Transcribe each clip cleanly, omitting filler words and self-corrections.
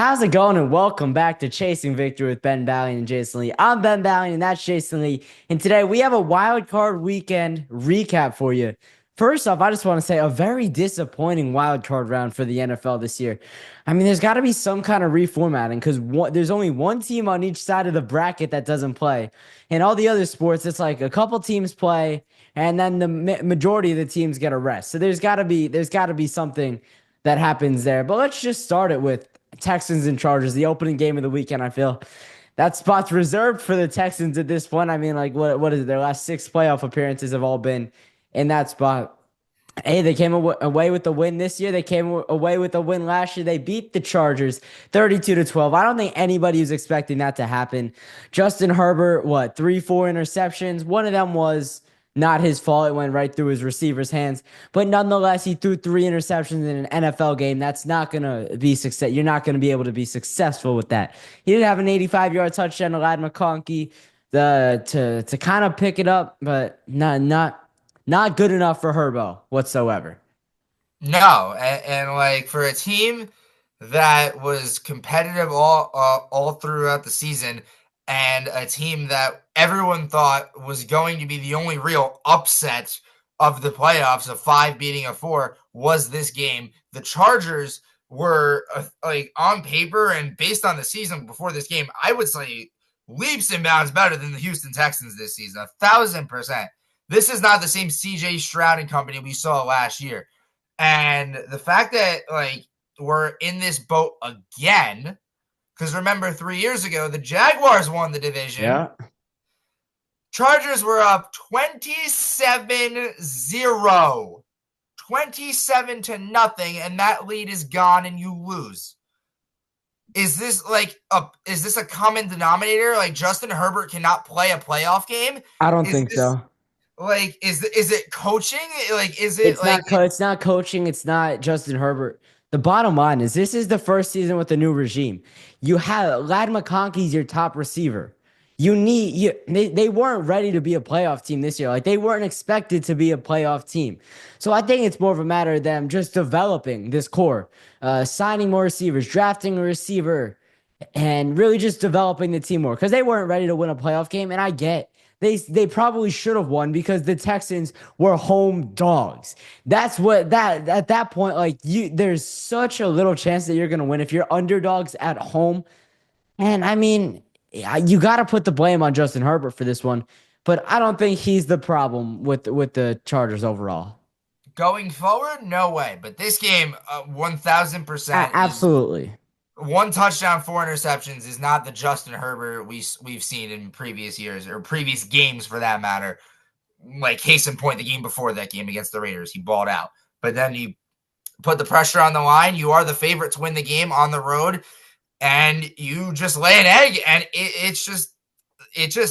How's it going? And welcome back to Chasing Victory with Ben Ballion and Jason Lee. I'm Ben Ballion and that's Jason Lee. And today we have a wild card weekend recap for you. First off, I just want to say a very disappointing wild card round for the NFL this year. I mean, there's got to be some kind of reformatting because there's only one team on each side of the bracket that doesn't play. In all the other sports, it's like a couple teams play and then the majority of the teams get a rest. So there's got to be something that happens there. But let's just start it with Texans and Chargers, the opening game of the weekend. I feel that spot's reserved for the Texans at this point. I mean, like what is it? Their last six playoff appearances have all been in that spot. Hey, they came away with the win this year. They came away with the win last year. They beat the Chargers 32-12. I don't think anybody was expecting that to happen. Justin Herbert, what, 3, 4 interceptions? One of them was not his fault. It went right through his receiver's hands. But nonetheless, he threw 3 interceptions in an NFL game. That's not going to be success. You're not going to be able to be successful with that. He did have an 85-yard touchdown to Ladd McConkey to kind of pick it up, but not good enough for Herbo whatsoever. No, and like for a team that was competitive all throughout the season, and a team that everyone thought was going to be the only real upset of the playoffs, of 5 beating a 4, was this game. The Chargers were like on paper and based on the season before this game, I would say leaps and bounds better than the Houston Texans this season, 1,000%. This is not the same CJ Stroud and company we saw last year. And the fact that like we're in this boat again, because remember 3 years ago, the Jaguars won the division. Yeah. Chargers were up 27-0, 27-0, and that lead is gone and you lose. Is this a common denominator? Like Justin Herbert cannot play a playoff game? I don't think so. Like, is it coaching? Like, is it It's like not it's not coaching. It's not Justin Herbert. The bottom line is this is the first season with the new regime. You have Ladd McConkey's your top receiver. They weren't ready to be a playoff team this year. Like they weren't expected to be a playoff team. So I think it's more of a matter of them just developing this core, signing more receivers, drafting a receiver, and really just developing the team more because they weren't ready to win a playoff game. And I get they probably should have won because the Texans were home dogs. That's what that at that point, like there's such a little chance that you're gonna win if you're underdogs at home. And I mean, you got to put the blame on Justin Herbert for this one, but I don't think he's the problem with the Chargers overall. going forward? No way. But this game, 1,000% is Absolutely. one touchdown, 4 interceptions is not the Justin Herbert we've seen in previous years or previous games for that matter. Like case in point, the game before that game against the Raiders, he balled out. But then you put the pressure on the line. You are the favorite to win the game on the road, and you just lay an egg, and it just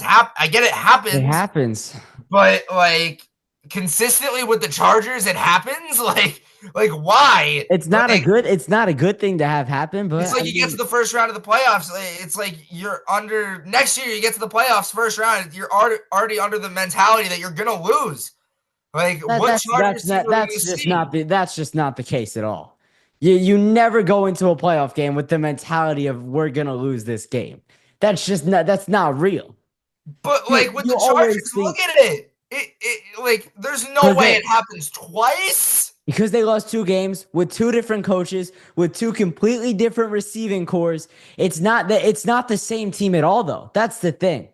happens. I get it happens. It happens. But like consistently with the Chargers, it happens. Like why? It's not a good thing to have happen, but It's like you get to the first round of the playoffs. It's like you're under next year. You get to the playoffs first round. You're already under the mentality that you're gonna lose. Like what Chargers that's just not the case at all. You never go into a playoff game with the mentality of we're gonna lose this game. That's not real. But like with the Chargers, look at it. It like there's no way it happens twice. Because they lost 2 games with 2 different coaches, with 2 completely different receiving cores. It's not the same team at all, though. That's the thing.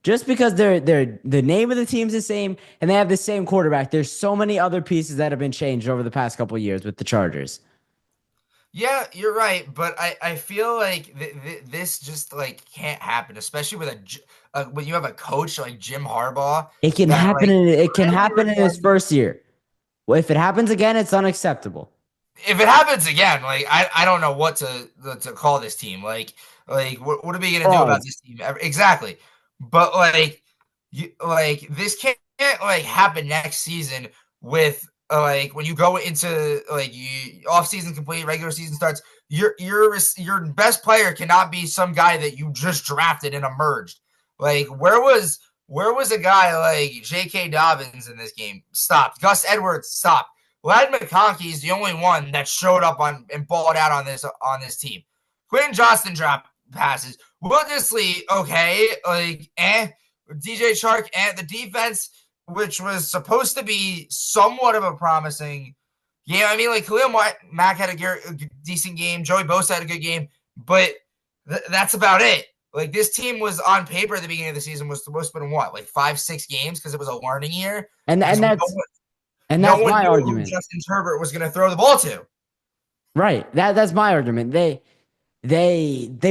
Just because they're the name of the team's the same and they have the same quarterback, there's so many other pieces that have been changed over the past couple of years with the Chargers. Yeah, you're right, but I feel like this just like can't happen, especially with when you have a coach like Jim Harbaugh. It can happen in his first year. Well, if it happens again, it's unacceptable. If it happens again, like I don't know what to call this team. Like what are we gonna do about this team? Exactly, but like this can't like happen next season with like when you go into like off season complete, regular season starts. Your best player cannot be some guy that you just drafted and emerged. Like where was a guy like J.K. Dobbins in this game? Stopped. Gus Edwards stopped. Ladd McConkey is the only one that showed up and balled out on this team. Quentin Johnston dropped passes. Will Dissly, okay, DJ Chark and the defense, which was supposed to be somewhat of a promising game. I mean, like Khalil Mack had a decent game. Joey Bosa had a good game, but that's about it. Like this team was on paper at the beginning of the season was supposed to be what, like 5-6 games because it was a learning year. And that's no one my knew argument. who Justin Herbert was going to throw the ball to. Right. That's my argument. They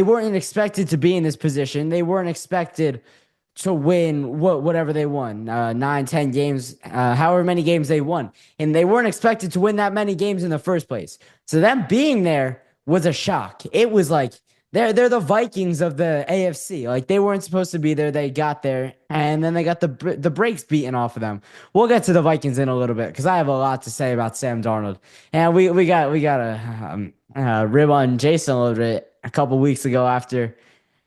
weren't expected to be in this position. They weren't expected to win whatever they won, 9, 10 games, however many games they won. And they weren't expected to win that many games in the first place. So them being there was a shock. It was like they're the Vikings of the AFC. Like they weren't supposed to be there. They got there, and then they got the brakes beaten off of them. We'll get to the Vikings in a little bit because I have a lot to say about Sam Darnold. And we got to rib on Jason a little bit a couple weeks ago after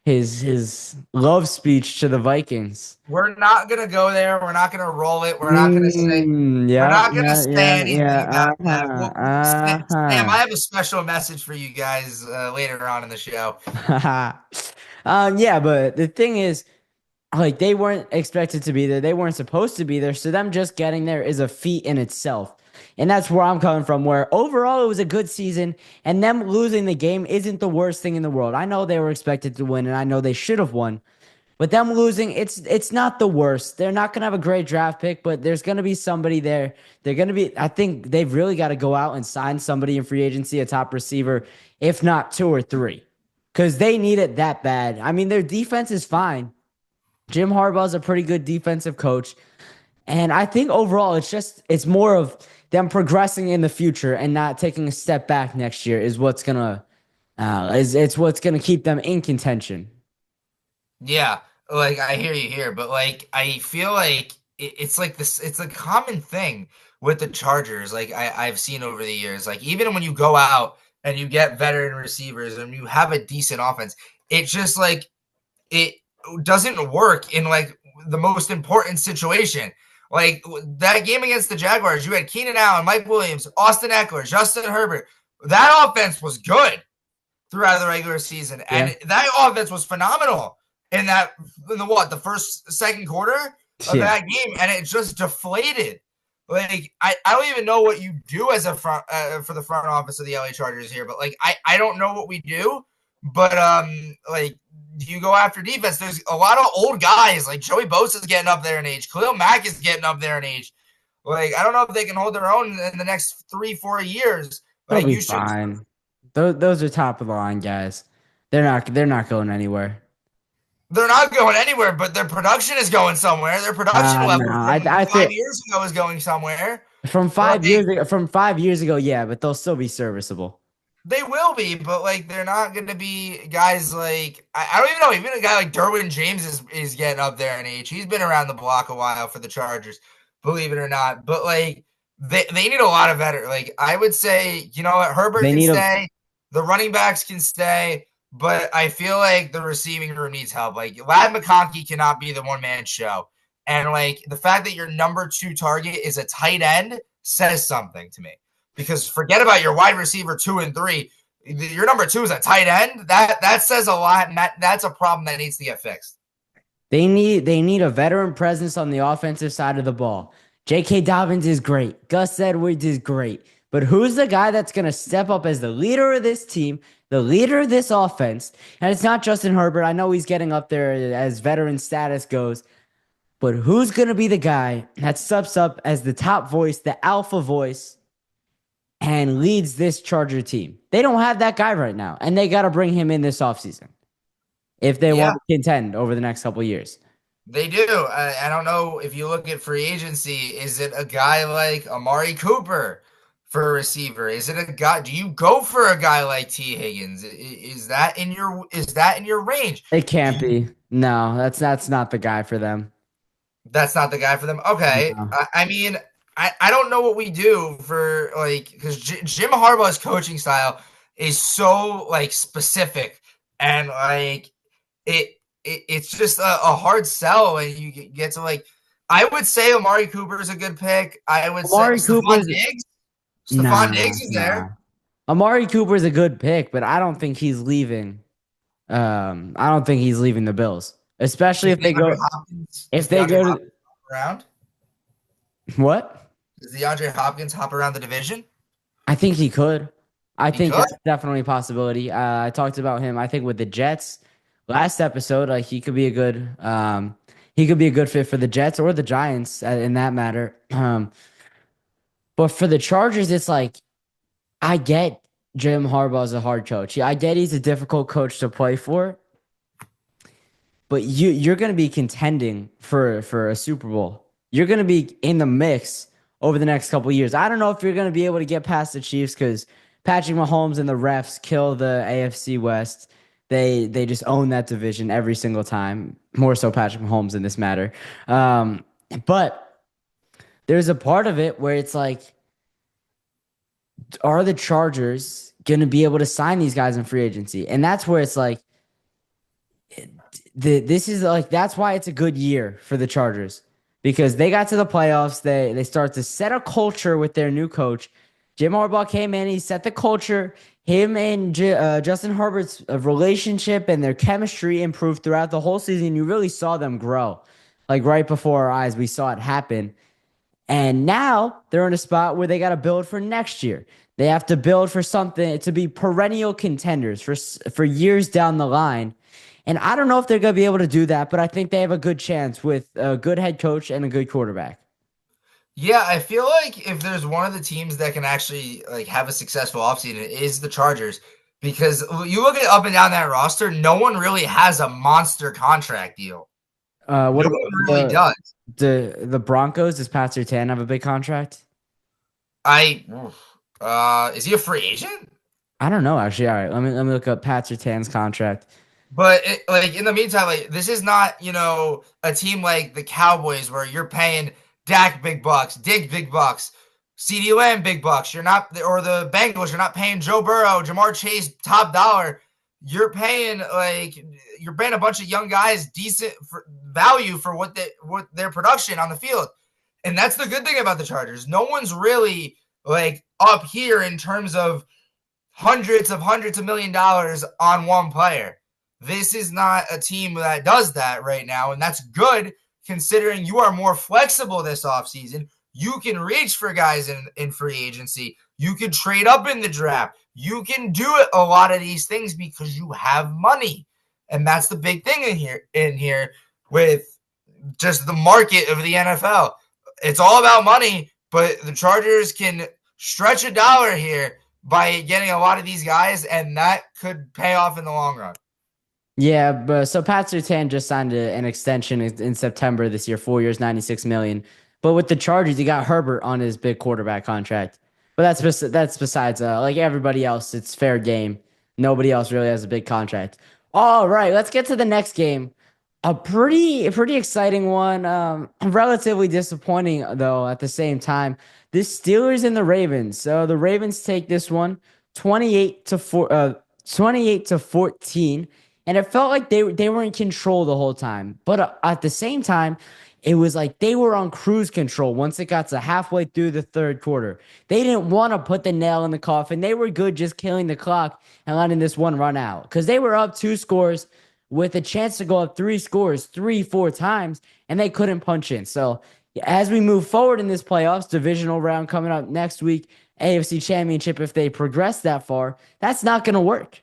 his love speech to the Vikings. We're not gonna go there. We're not gonna roll it. We're not gonna say. We're not gonna say anything about that. Sam, I have a special message for you guys later on in the show. Yeah, but the thing is, like they weren't expected to be there. They weren't supposed to be there. So them just getting there is a feat in itself. And that's where I'm coming from, where overall it was a good season, and them losing the game isn't the worst thing in the world. I know they were expected to win, and I know they should have won. But them losing, it's not the worst. They're not going to have a great draft pick, but there's going to be somebody there. They're going to be, I think they've really got to go out and sign somebody in free agency, a top receiver, if not 2 or 3, because they need it that bad. I mean, their defense is fine. Jim Harbaugh's a pretty good defensive coach. And I think overall, it's more of them progressing in the future and not taking a step back next year is what's gonna it's what's gonna keep them in contention. Yeah, like I hear you here, but like I feel like it's like this. It's a common thing with the Chargers. Like I've seen over the years. Like even when you go out and you get veteran receivers and you have a decent offense, it's just like it doesn't work in like the most important situation. Like that game against the Jaguars, you had Keenan Allen, Mike Williams, Austin Eckler, Justin Herbert. That offense was good throughout the regular season, and that offense was phenomenal in the second quarter of that game, and it just deflated. Like I don't even know what you do as a front for the front office of the LA Chargers here, but like I don't know what we do, but like. Do you go after defense? There's a lot of old guys like Joey Bosa is getting up there in age. Khalil Mack is getting up there in age. Like I don't know if they can hold their own in the next 3-4 years. But they'll be fine. Those are top of the line guys. They're not going anywhere. They're not going anywhere, but their production is going somewhere. Their production level from 5 years ago is going somewhere. From 5 years ago, yeah, but they'll still be serviceable. They will be, but like they're not going to be guys like I don't even know. Even a guy like Derwin James is getting up there in age. He's been around the block a while for the Chargers, believe it or not. But like they need a lot of better. Like I would say, you know what, Herbert can stay, the running backs can stay, but I feel like the receiving room needs help. Like Ladd McConkey cannot be the one-man show, and like the fact that your number 2 target is a tight end says something to me. Because forget about your wide receiver 2 and 3. Your number 2 is a tight end. That says a lot, and that's a problem that needs to get fixed. They need a veteran presence on the offensive side of the ball. J.K. Dobbins is great. Gus Edwards is great. But who's the guy that's going to step up as the leader of this team, the leader of this offense? And it's not Justin Herbert. I know he's getting up there as veteran status goes. But who's going to be the guy that steps up as the top voice, the alpha voice, and leads this Charger team? They don't have that guy right now, and they got to bring him in this offseason if they want to contend over the next couple of years. They do. I don't know if you look at free agency, is it a guy like Amari Cooper for a receiver? Is it a guy? Do you go for a guy like T. Higgins? Is that in your range? It can't be. No, that's not the guy for them. That's not the guy for them. Okay. No. I mean, I don't know what we do for like because Jim Harbaugh's coaching style is so like specific and like it's just a hard sell and you get to like I would say Amari Cooper is a good pick. I would say Stephon Diggs is there. Amari Cooper is a good pick, but I don't think he's leaving. I don't think he's leaving the Bills, especially Does if they DeAndre go Hopkins if does they DeAndre go to Hopkins hop around? what? Does DeAndre Hopkins hop around the division? I think he could. I He think could. that's definitely a possibility. I talked about him. I think with the Jets last episode, like he could be a good fit for the Jets or the Giants in that matter. But for the Chargers, it's like I get Jim Harbaugh's a hard coach. I get he's a difficult coach to play for, but you're going to be contending for a Super Bowl. You're going to be in the mix over the next couple of years. I don't know if you're going to be able to get past the Chiefs because Patrick Mahomes and the refs kill the AFC West. They just own that division every single time. More so Patrick Mahomes in this matter. But there's a part of it where it's like, are the Chargers going to be able to sign these guys in free agency? And that's where it's like, this is like that's why it's a good year for the Chargers because they got to the playoffs. They start to set a culture with their new coach. Jim Harbaugh came in. He set the culture. Him and Justin Herbert's relationship and their chemistry improved throughout the whole season. You really saw them grow. Like right before our eyes, we saw it happen. And now they're in a spot where they got to build for next year. They have to build for something to be perennial contenders for years down the line. And I don't know if they're going to be able to do that, but I think they have a good chance with a good head coach and a good quarterback. Yeah, I feel like if there's one of the teams that can actually like have a successful offseason, it is the Chargers. Because you look at up and down that roster, no one really has a monster contract deal. What No about one really does. the Broncos? Does Pat Surtain have a big contract? Is he a free agent? I don't know actually. All right, let me look up Pat Surtain's contract. But like in the meantime, like this is not a team like the Cowboys where you're paying Dak big bucks, Diggs big bucks, CeeDee Lamb big bucks. You're not, or the Bengals. You're not paying Joe Burrow, Jamar Chase top dollar. You're paying a bunch of young guys decent for value for what their production on the field, and that's the good thing about the Chargers. No one's really like up here in terms of hundreds of $1,000,000 on one player. This is not a team that does that right now, and that's good considering you are more flexible this offseason. You can reach for guys in free agency. You can trade up in the draft. You can do it, a lot of these things because you have money. And that's the big thing in here with just the market of the NFL. It's all about money, but the Chargers can stretch a dollar here by getting a lot of these guys, and that could pay off in the long run. Yeah, but so Pat Surtain just signed an extension in September this year, 4 years, 96 million. But with the Chargers, he got Herbert on his big quarterback contract. But that's besides like everybody else, it's fair game. Nobody else really has a big contract. All right, let's get to the next game. A pretty exciting one. Relatively disappointing though at the same time. The Steelers and the Ravens. So the Ravens take this one 28 to 14. And it felt like they were in control the whole time. But at the same time, it was like they were on cruise control once it got to halfway through the third quarter. They didn't want to put the nail in the coffin. They were good just killing the clock and letting this one run out. Because they were up 2 scores with a chance to go up 3 scores 3-4 times, and they couldn't punch in. So as we move forward in this playoffs, divisional round coming up next week, AFC Championship, if they progress that far, that's not going to work.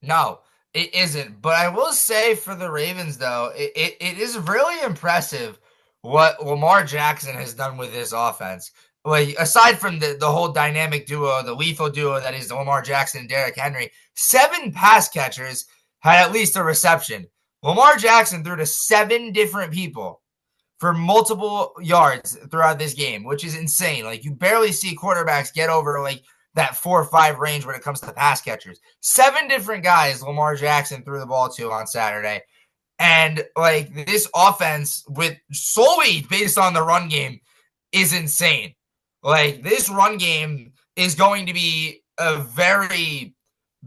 No, it isn't. But I will say for the Ravens, though, it is really impressive what Lamar Jackson has done with this offense. Like, aside from the whole dynamic duo, the lethal duo that is Lamar Jackson and Derrick Henry, 7 pass catchers had at least a reception. Lamar Jackson threw to 7 different people for multiple yards throughout this game, which is insane. Like, you barely see quarterbacks get over like that 4 or 5 range when it comes to pass catchers. 7 different guys Lamar Jackson threw the ball to on Saturday. And like this offense with solely based on the run game is insane. Like this run game is going to be a very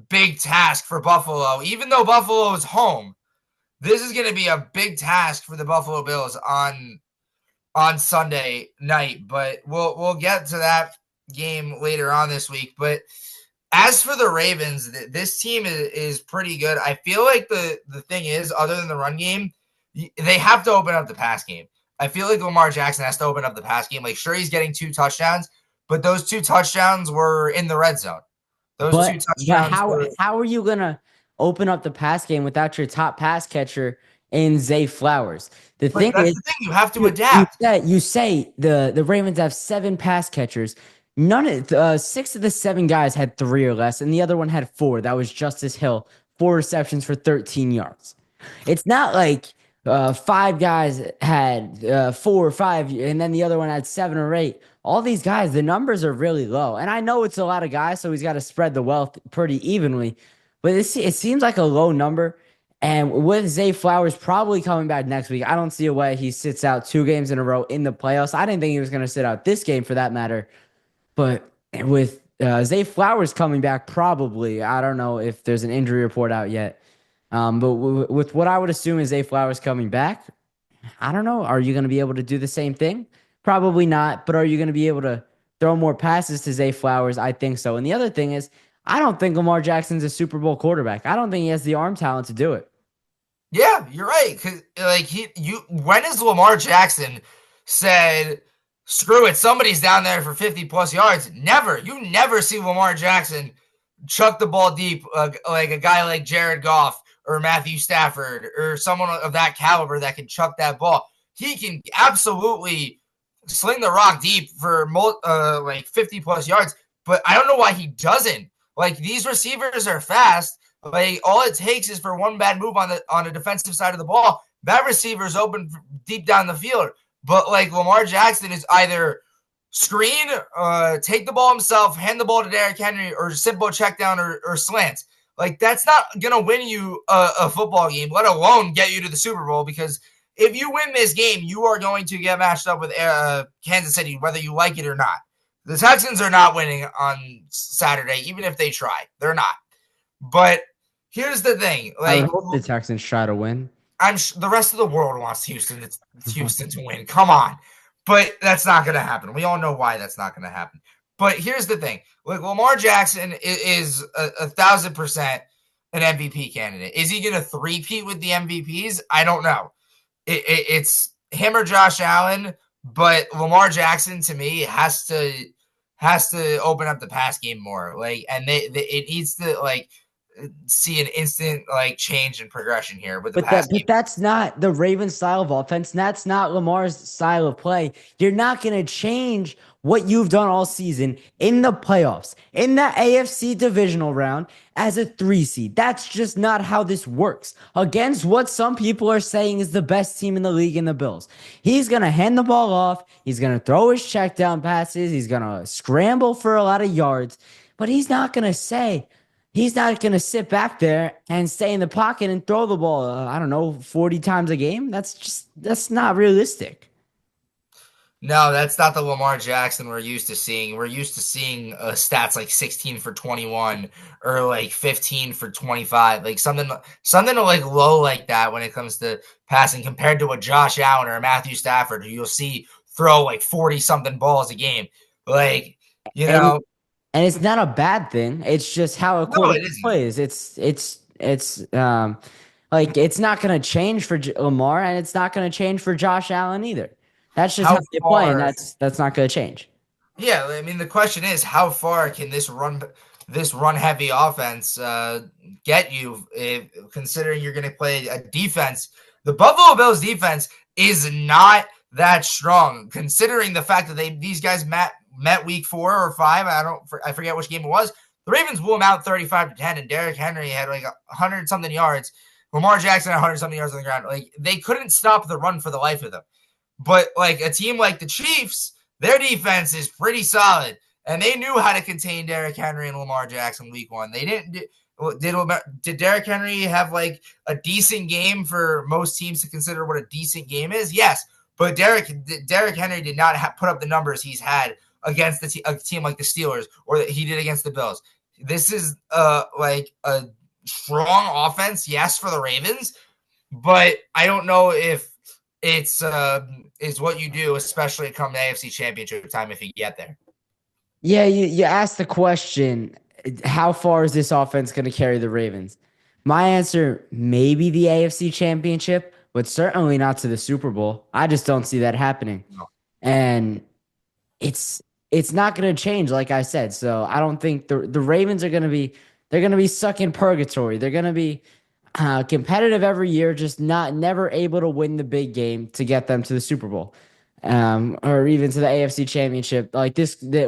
big task for Buffalo, even though Buffalo is home. This is going to be a big task for the Buffalo Bills on Sunday night, but we'll get to that game later on this week. But As for the Ravens, this team is pretty good. I feel like the thing is, other than the run game, they have to open up the pass game. I feel like Lamar Jackson has to open up the pass game. Like, sure, he's getting 2 touchdowns, but those 2 touchdowns were in the red zone. Those 2 But touchdowns were. how are you gonna open up the pass game without your top pass catcher in Zay Flowers? The But thing that's is, the thing. You have to adapt. you say the Ravens have 7 pass catchers. None of 6 of the 7 guys had 3 or less, and the other one had 4. That was Justice Hill, 4 receptions for 13 yards. It's not like 5 guys had 4 or 5, and then the other one had 7 or 8. All these guys, the numbers are really low, and I know it's a lot of guys, so he's got to spread the wealth pretty evenly. But it seems like a low number. And with Zay Flowers probably coming back next week, I don't see a way he sits out 2 games in a row in the playoffs. I didn't think he was going to sit out this game for that matter. But with Zay Flowers coming back, probably, I don't know if there's an injury report out yet. But with what I would assume is Zay Flowers coming back, I don't know. Are you going to be able to do the same thing? Probably not. But are you going to be able to throw more passes to Zay Flowers? I think so. And the other thing is, I don't think Lamar Jackson's a Super Bowl quarterback. I don't think he has the arm talent to do it. Yeah, you're right. Cause like when has Lamar Jackson said, "Screw it, somebody's down there for 50 plus yards"? Never. You never see Lamar Jackson chuck the ball deep like a guy like Jared Goff or Matthew Stafford or someone of that caliber that can chuck that ball. He can absolutely sling the rock deep for like 50 plus yards, but I don't know why he doesn't. Like, these receivers are fast. Like, all it takes is for one bad move on the defensive side of the ball. That receiver's open deep down the field. But like, Lamar Jackson is either screen, take the ball himself, hand the ball to Derrick Henry, or simple check down or slants. Like, that's not gonna win you a football game, let alone get you to the Super Bowl. Because if you win this game, you are going to get matched up with Kansas City, whether you like it or not. The Texans are not winning on Saturday, even if they try. They're not. But here's the thing. Like, I hope the Texans try to win. The rest of the world wants Houston to win. Come on. But that's not going to happen. We all know why that's not going to happen. But here's the thing. Like, Lamar Jackson is 1,000% an MVP candidate. Is he going to three-peat with the MVPs? I don't know. It's him or Josh Allen. But Lamar Jackson, to me, has to open up the pass game more. Like, and it needs to like see an instant like change and progression here with the pass game. But that's not the Ravens style of offense. That's not Lamar's style of play. You're not going to change what you've done all season in the playoffs, in the AFC divisional round as a 3 seed. That's just not how this works. Against what some people are saying is the best team in the league in the Bills. He's going to hand the ball off. He's going to throw his check down passes. He's going to scramble for a lot of yards, but he's not going to sit back there and stay in the pocket and throw the ball, I don't know, 40 times a game. That's not realistic. No, that's not the Lamar Jackson we're used to seeing. We're used to seeing stats like 16 for 21 or like 15 for 25, like something like low like that when it comes to passing compared to a Josh Allen or a Matthew Stafford, who you'll see throw like 40 something balls a game. Like, and it's not a bad thing. It's just how a quarterback plays. It's like, it's not going to change for Lamar, and it's not going to change for Josh Allen either. That's just how you play, and that's not going to change. Yeah, I mean, the question is, how far can this run heavy offense get you? Considering you're going to play a defense, the Buffalo Bills defense is not that strong. Considering the fact that these guys met week 4 or 5, I forget which game it was. The Ravens blew them out 35-10, and Derrick Henry had like 100 something yards. Lamar Jackson had 100 something yards on the ground. Like, they couldn't stop the run for the life of them. But like a team like the Chiefs, their defense is pretty solid, and they knew how to contain Derrick Henry and Lamar Jackson week 1. They didn't. Did Derrick Henry have like a decent game for most teams to consider what a decent game is? Yes, but Derrick Henry did not put up the numbers he's had against a team like the Steelers or that he did against the Bills. This is like a strong offense, yes, for the Ravens, but I don't know if it's is what you do, especially come the AFC Championship time if you get there. Yeah, you asked the question, how far is this offense going to carry the Ravens? My answer, maybe the AFC Championship, but certainly not to the Super Bowl. I just don't see that happening. No. And it's it's not going to change, like I said. So I don't think the Ravens are going to be they're going to be stuck in purgatory. They're going to be competitive every year, just not never able to win the big game to get them to the Super Bowl, or even to the AFC Championship. Like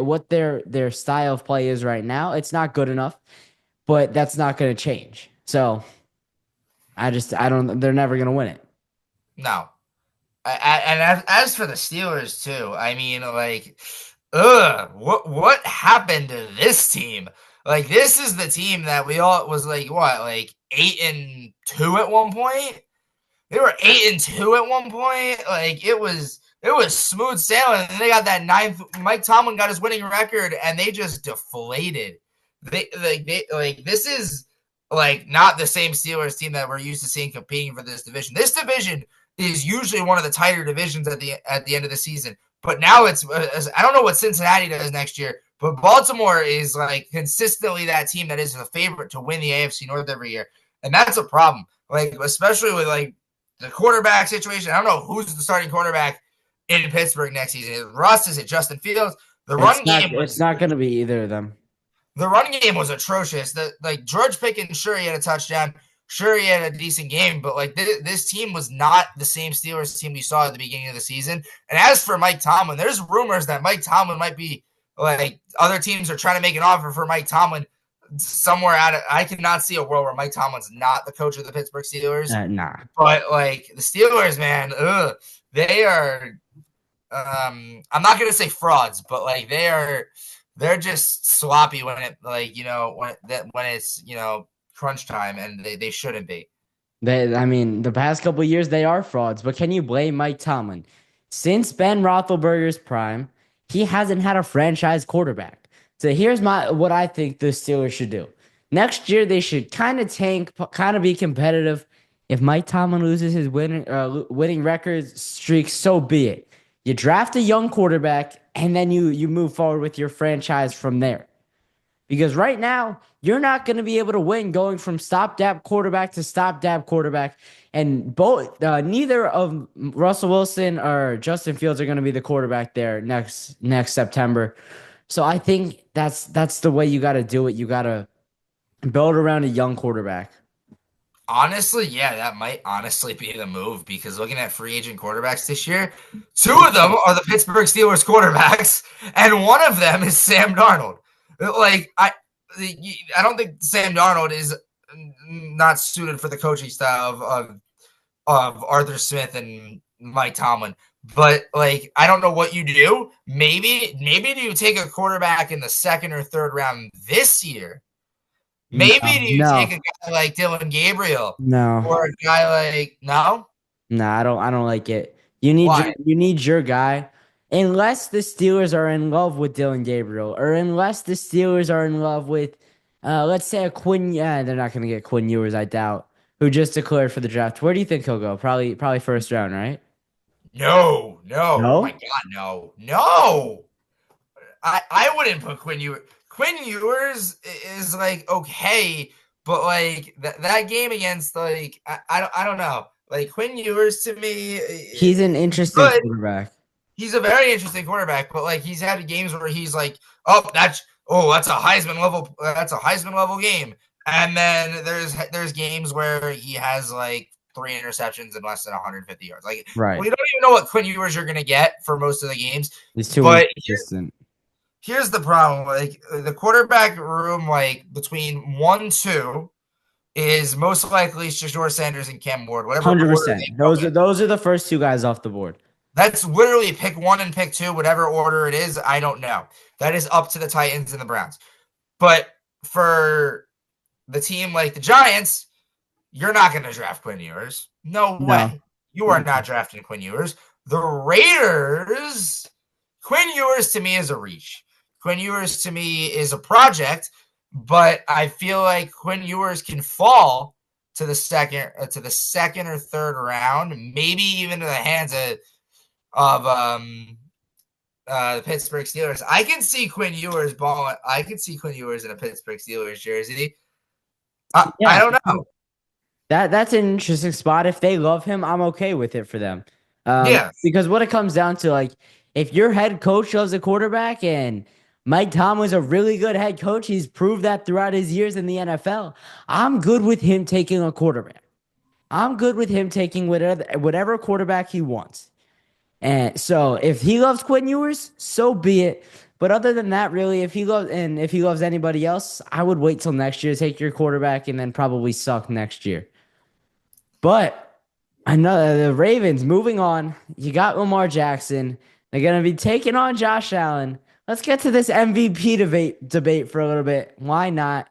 what their style of play is right now, it's not good enough, but that's not going to change. So I don't. They're never going to win it. No. And as for the Steelers too, I mean, like, what happened to this team? Like, this is the team that we all was like, what, like 8-2 at one point? They were 8-2 at one point. Like, it was smooth sailing. And they got that ninth. Mike Tomlin got his winning record, and they just deflated. This is like not the same Steelers team that we're used to seeing competing for this division. This division is usually one of the tighter divisions at the end of the season. But now it's I don't know what Cincinnati does next year, but Baltimore is like consistently that team that is the favorite to win the AFC North every year, and that's a problem. Like especially with like the quarterback situation. I don't know who's the starting quarterback in Pittsburgh next season. Is it Russ? Is it Justin Fields? It's not going to be either of them. The run game was atrocious. Like George Pickens, sure he had a touchdown. Sure, he had a decent game, but like this team was not the same Steelers team we saw at the beginning of the season. And as for Mike Tomlin, there's rumors that Mike Tomlin might be like other teams are trying to make an offer for Mike Tomlin somewhere out of. I cannot see a world where Mike Tomlin's not the coach of the Pittsburgh Steelers. Nah, but like the Steelers, man, they are. I'm not gonna say frauds, but like they're just sloppy when it when it's crunch time, and they shouldn't be. I mean, the past couple of years they are frauds, but can you blame Mike Tomlin? Since Ben Roethlisberger's prime, he hasn't had a franchise quarterback. So here's what I think the Steelers should do. Next year they should kind of tank, kind of be competitive. If Mike Tomlin loses his winning record streak, so be it. You draft a young quarterback, and then you move forward with your franchise from there. Because right now, you're not going to be able to win going from stopgap quarterback to stopgap quarterback. And neither of Russell Wilson or Justin Fields are going to be the quarterback there next September. So I think that's the way you got to do it. You got to build around a young quarterback. Honestly, yeah, that might honestly be the move because looking at free agent quarterbacks this year, two of them are the Pittsburgh Steelers quarterbacks, and one of them is Sam Darnold. Like I don't think Sam Darnold is not suited for the coaching style of Arthur Smith and Mike Tomlin. But like I don't know what you do. Maybe do you take a quarterback in the second or third round this year? Maybe do you take a guy like Dylan Gabriel? No. Or a guy like no? No, I don't like it. You need your guy. Unless the Steelers are in love with Dylan Gabriel, or unless the Steelers are in love with, let's say a Quinn. Yeah, they're not going to get Quinn Ewers, I doubt. Who just declared for the draft? Where do you think he'll go? Probably first round, right? No. Oh my God, no. I wouldn't put Quinn Ewers. Quinn Ewers is like okay, but like that game against like I don't know. Like Quinn Ewers to me, he's an interesting quarterback. He's a very interesting quarterback, but like he's had games where he's like, that's a Heisman level game, and then there's games where he has like 3 interceptions and less than 150 yards. Like, right. We don't even know what Quinn Ewers you're gonna get for most of the games. He's too inconsistent. Here's the problem: like the quarterback room, like between 1-2, is most likely Shedeur Sanders and Cam Ward. 100%. Those are the first 2 guys off the board. That's literally pick 1 and pick 2, whatever order it is. I don't know. That is up to the Titans and the Browns. But for the team like the Giants, you're not going to draft Quinn Ewers. No way. You are not drafting Quinn Ewers. The Raiders, Quinn Ewers to me is a reach. Quinn Ewers to me is a project, but I feel like Quinn Ewers can fall to the second or third round, maybe even to the hands of the Pittsburgh Steelers. I can see Quinn Ewers balling. I can see Quinn Ewers in a Pittsburgh Steelers jersey. I Yeah, don't know. that's an interesting spot. If they love him, I'm okay with it for them. Yeah. Because what it comes down to, like, if your head coach loves a quarterback and Mike Tomlin's a really good head coach, he's proved that throughout his years in the NFL. I'm good with him taking a quarterback. I'm good with him taking whatever quarterback he wants. And so if he loves Quinn Ewers, so be it. But other than that, really, if he loves anybody else, I would wait till next year to take your quarterback and then probably suck next year. But I know the Ravens moving on. You got Lamar Jackson. They're gonna be taking on Josh Allen. Let's get to this MVP debate for a little bit. Why not?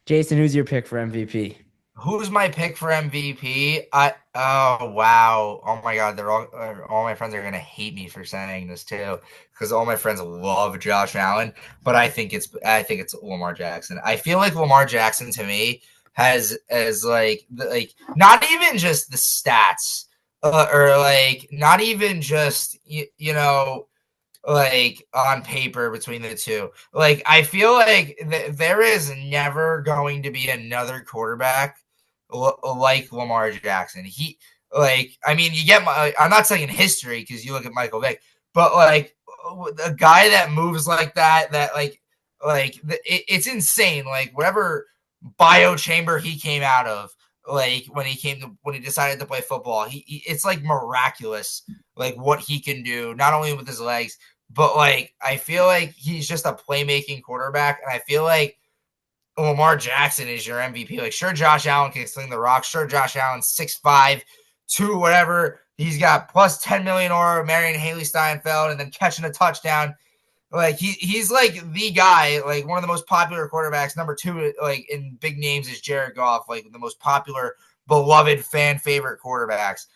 Jason, who's your pick for MVP? Who's my pick for MVP? Oh wow. Oh my god, they're all my friends are gonna hate me for saying this too, because all my friends love Josh Allen, but I think it's Lamar Jackson. I feel like Lamar Jackson to me has as like not even just the stats, or like not even just like on paper between the two. Like I feel like there is never going to be another quarterback like Lamar Jackson. I mean, you get I'm not saying in history because you look at Michael Vick, but like a guy that moves like that, it's insane. Like whatever bio chamber he came out of, like when he decided to play football, it's like miraculous, like what he can do, not only with his legs, but like I feel like he's just a playmaking quarterback, and I feel like Lamar Jackson is your MVP. Like, sure, Josh Allen can sling the rock. Sure, Josh Allen's 6'5", 2, whatever. He's got plus 10 million or marrying Haley Steinfeld and then catching a touchdown. Like he's like the guy, like one of the most popular quarterbacks. Number 2, like in big names, is Jared Goff, like the most popular, beloved, fan favorite quarterbacks.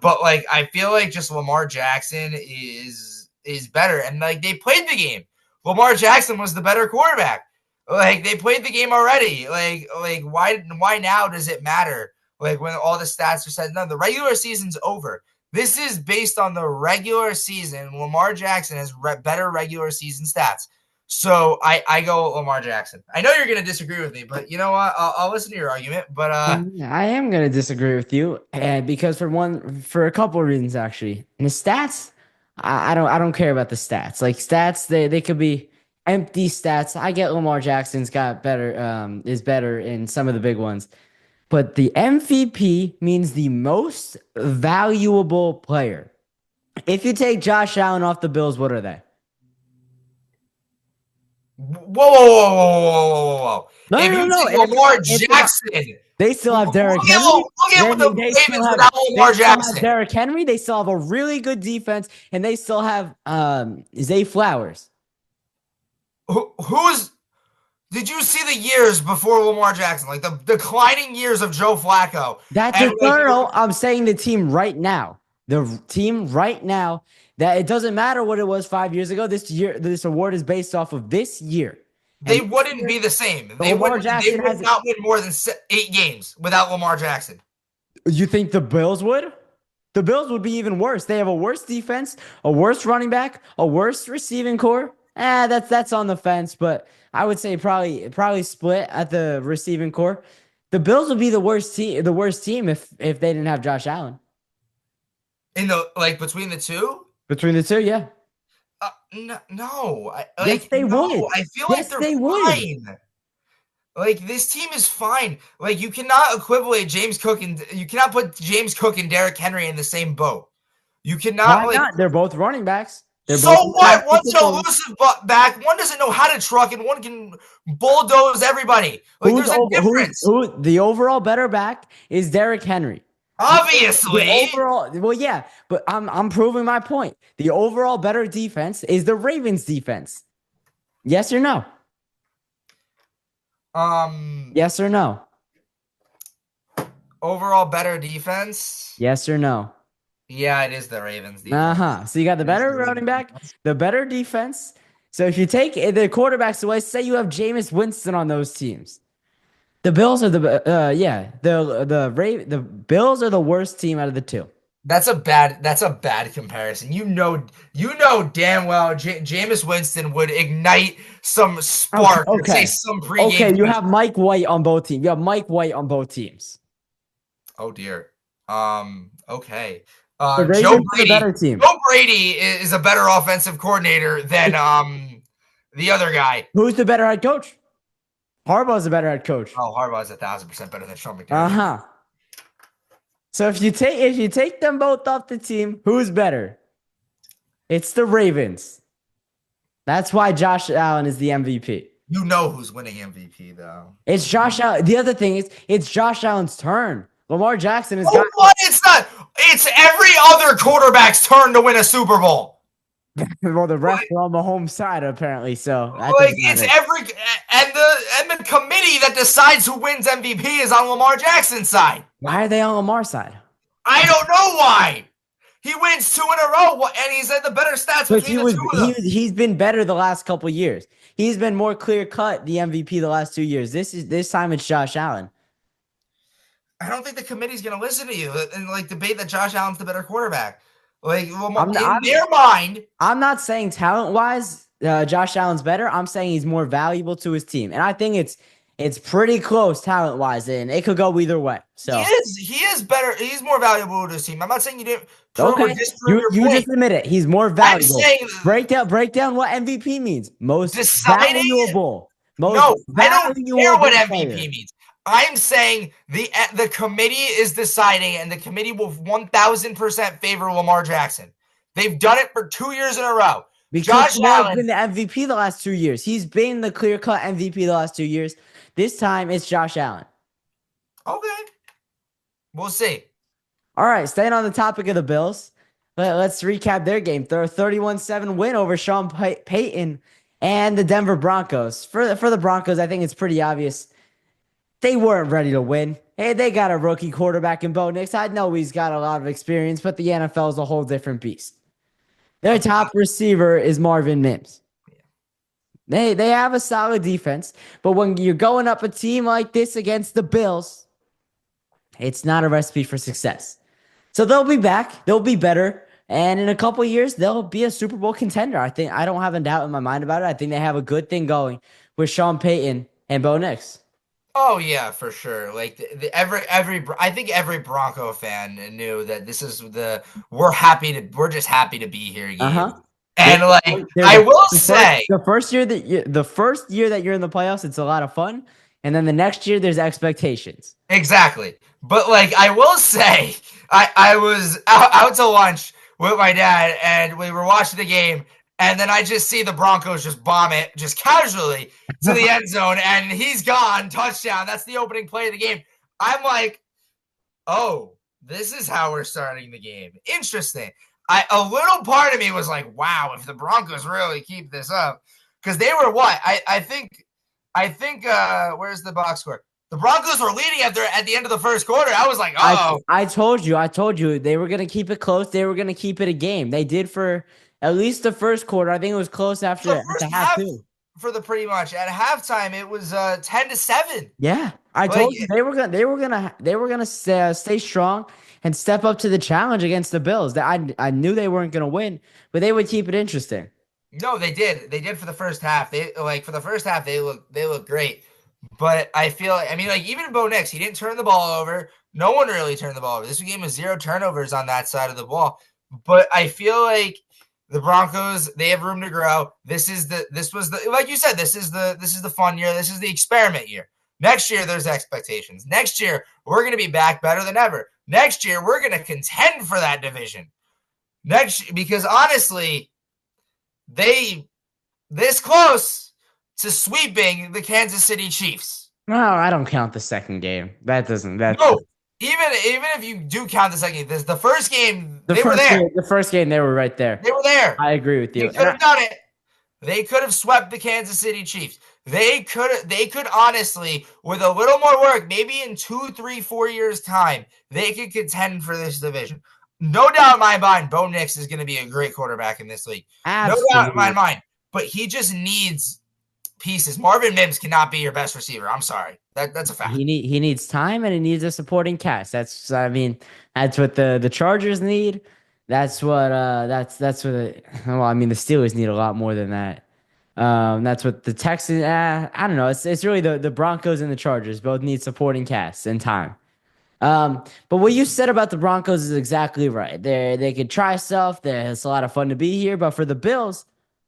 But like I feel like just Lamar Jackson is better, and like they played the game. Lamar Jackson was the better quarterback. Like they played the game already. Like why now does it matter? Like when all the stats are said, no, the regular season's over. This is based on the regular season. Lamar Jackson has better regular season stats. So I go Lamar Jackson. I know you're going to disagree with me, but you know what? I'll listen to your argument. But I am gonna disagree with you, and because for a couple of reasons actually. And the stats, I don't care about the stats. Like stats, they could be empty stats. I get Lamar Jackson's got better, is better in some of the big ones, but the MVP means the most valuable player. If you take Josh Allen off the Bills, what are they? whoa. No, If no, you no, take no. Lamar Jackson, They still have Derrick look Henry. at what the Ravens without Lamar They still have Jackson. Derrick Henry. They still have a really good defense, and they still have Zay Flowers. Who's Did you see the years before Lamar Jackson, like the declining years of Joe Flacco? That's And a no. I'm saying the team right now. The team right now. That it doesn't matter what it was 5 years ago. This award is based off of this year. They wouldn't be the same. They would not win more than 8 games without Lamar Jackson. You think the Bills would? The Bills would be even worse. They have a worse defense, a worse running back, a worse receiving core. That's on the fence, but I would say probably split at the receiving core. The Bills would be the worst team if they didn't have Josh Allen. In the between the two? Between the two, yeah. No. Yes, they would. I feel like they're fine. Like this team is fine. Like you cannot equivalent James Cook and you cannot put James Cook and Derrick Henry in the same boat. You cannot. Why not? They're both running backs. So what? One's elusive back. One doesn't know how to truck, and one can bulldoze everybody. Like there's a difference. The overall better back is Derrick Henry. Obviously. Well, yeah, but I'm proving my point. The overall better defense is the Ravens defense. Yes or no? Yes or no? Overall better defense? Yes or no? Yeah, it is the Ravens defense. So you got the better running back, the better defense. So if you take the quarterbacks away, say you have Jameis Winston on those teams. The Bills are the Bills are the worst team out of the two. That's a bad comparison. You know damn well Jameis Winston would ignite some Okay, spark or say okay, some pregame. okay. You have Mike White on both teams. You have Mike White on both teams. Oh dear. Okay. The Ravens are the better team. Joe Brady is a better offensive coordinator than the other guy. Who's the better head coach? Harbaugh's the better head coach. Oh, Harbaugh's 1,000% better than Sean McDermott. Uh-huh. So if you take them both off the team, who's better? It's the Ravens. That's why Josh Allen is the MVP. You know who's winning MVP though. It's Josh Allen. The other thing is, it's Josh Allen's turn. Lamar Jackson has got. What? It's not. It's every other quarterback's turn to win a Super Bowl. Well, the refs are on the home side apparently. So it's every and the committee that decides who wins MVP is on Lamar Jackson's side. Why are they on Lamar's side? I don't know why. He wins 2 in a row, and he's had the better stats between the two of them. He's been better the last couple years. He's been more clear cut the MVP the last 2 years. This time it's Josh Allen. I don't think the committee's going to listen to you and like debate that Josh Allen's the better quarterback. Like in their mind, I'm not saying talent wise, Josh Allen's better. I'm saying he's more valuable to his team, and I think it's pretty close talent wise, and it could go either way. So he is better. He's more valuable to his team. I'm not saying you didn't. Okay, you just admit it. He's more valuable. I'm saying, break down what MVP means. Most valuable. I don't care what MVP means. I'm saying the committee is deciding, and the committee will 1,000% favor Lamar Jackson. They've done it for 2 years in a row. Because Josh Allen has been the MVP the last 2 years. He's been the clear-cut MVP the last 2 years. This time, it's Josh Allen. Okay. We'll see. All right, staying on the topic of the Bills, let's recap their game. They're a 31-7 win over Sean Payton and the Denver Broncos. For the Broncos, I think it's pretty obvious. They weren't ready to win. Hey, they got a rookie quarterback in Bo Nix. I know he's got a lot of experience, but the NFL is a whole different beast. Their top receiver is Marvin Mims. They have a solid defense, but when you're going up a team like this against the Bills, it's not a recipe for success. So they'll be back. They'll be better. And in a couple of years, they'll be a Super Bowl contender. I don't have a doubt in my mind about it. I think they have a good thing going with Sean Payton and Bo Nix. Oh yeah, for sure. Like I think every Bronco fan knew that this is we're just happy to be here again. Uh-huh. And I will say the first year that you're in the playoffs, it's a lot of fun. And then the next year there's expectations. Exactly. But like I will say, I was out to lunch with my dad and we were watching the game. And then I just see the Broncos just bomb it, just casually to the end zone, and he's gone, touchdown. That's the opening play of the game. I'm like, oh, this is how we're starting the game. Interesting. A little part of me was like, wow, if the Broncos really keep this up, because they were what? I think. Where's the box score? The Broncos were leading at the end of the first quarter. I was like, oh. I told you they were gonna keep it close. They were gonna keep it a game. They did for at least the first quarter. I think it was close after the half too. For the pretty much at halftime, it was 10-7. Yeah, I told you they were gonna stay strong and step up to the challenge against the Bills. I knew they weren't gonna win, but they would keep it interesting. No, they did. They did for the first half. They look great. But even Bo Nix, he didn't turn the ball over. No one really turned the ball over. This game was 0 turnovers on that side of the ball. But I feel like the Broncos, they have room to grow. This was like you said, this is the fun year. This is the experiment year. Next year, there's expectations. Next year, we're going to be back better than ever. Next year, we're going to contend for that division. Because honestly, they this close to sweeping the Kansas City Chiefs. No, I don't count the second game. No, even if you do count the second game, the first game, they were there. The first game, they were right there. They were there. I agree with you. They could have done it. They could have swept the Kansas City Chiefs. They could honestly, with a little more work, maybe in 2, 3, 4 years' time, they could contend for this division. No doubt in my mind, Bo Nix is going to be a great quarterback in this league. Absolutely. No doubt in my mind. But he just needs pieces. Marvin Mims cannot be your best receiver. I'm sorry. That's a fact. He needs time and he needs a supporting cast. That's what the Chargers need. That's what well, I mean the Steelers need a lot more than that. That's what the Texans. I don't know. It's really the Broncos and the Chargers both need supporting casts and time. But what you said about the Broncos is exactly right. They could try stuff. It's a lot of fun to be here. But for the Bills,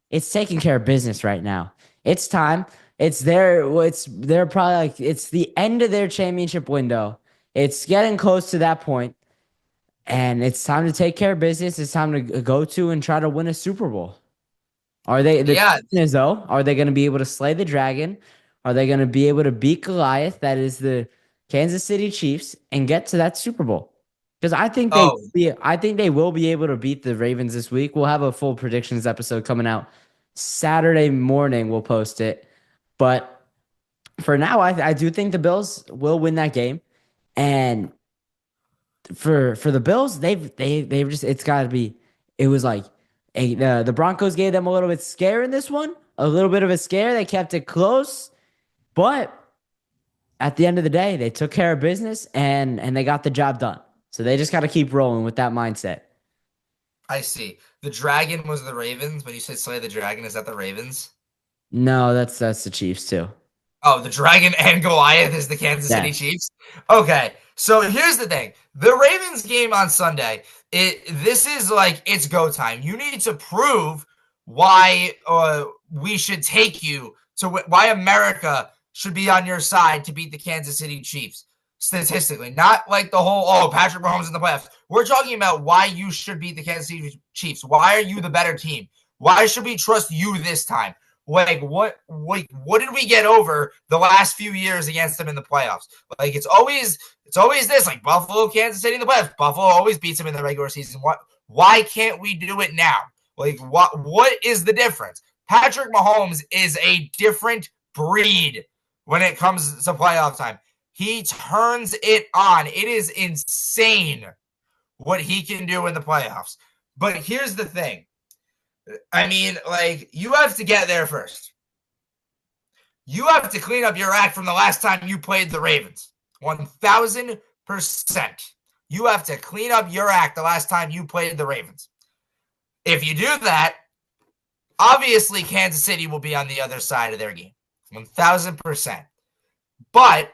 it's taking care of business right now. It's time. They're probably like it's the end of their championship window. It's getting close to that point, and it's time to take care of business. It's time to go to and try to win a Super Bowl. Are they the Yeah. question is though, are they going to be able to slay the dragon? Are they going to be able to beat Goliath, that is the Kansas City Chiefs, and get to that Super Bowl? Because Oh, I think they will be able to beat the Ravens this week. We'll have a full predictions episode coming out Saturday morning. We'll post it. But for now, I do think the Bills will win that game. And for the Bills, they've just it's got to be. It was like the Broncos gave them a little bit scare in this one, a little bit of a scare. They kept it close, but at the end of the day, they took care of business and they got the job done. So they just got to keep rolling with that mindset. I see. The dragon was the Ravens, but you said slay the dragon. Is that the Ravens? No, that's the Chiefs too. Oh, the dragon and Goliath is the Kansas City Yeah. Chiefs. Okay, so here's the thing: the Ravens game on Sunday. This is like it's go time. You need to prove why we should take you to why America should be on your side to beat the Kansas City Chiefs. Statistically, not like the whole Patrick Mahomes in the playoffs. We're talking about why you should beat the Kansas City Chiefs. Why are you the better team? Why should we trust you this time? Like what did we get over the last few years against them in the playoffs? Like it's always this like Buffalo, Kansas City in the playoffs. Buffalo always beats them in the regular season. Why can't we do it now? Like what is the difference? Patrick Mahomes is a different breed when it comes to playoff time. He turns it on. It is insane what he can do in the playoffs. But here's the thing. I mean, like, you have to get there first. You have to clean up your act from the last time you played the Ravens. 1,000%. You have to clean up your act the last time you played the Ravens. If you do that, obviously Kansas City will be on the other side of their game. 1,000%. But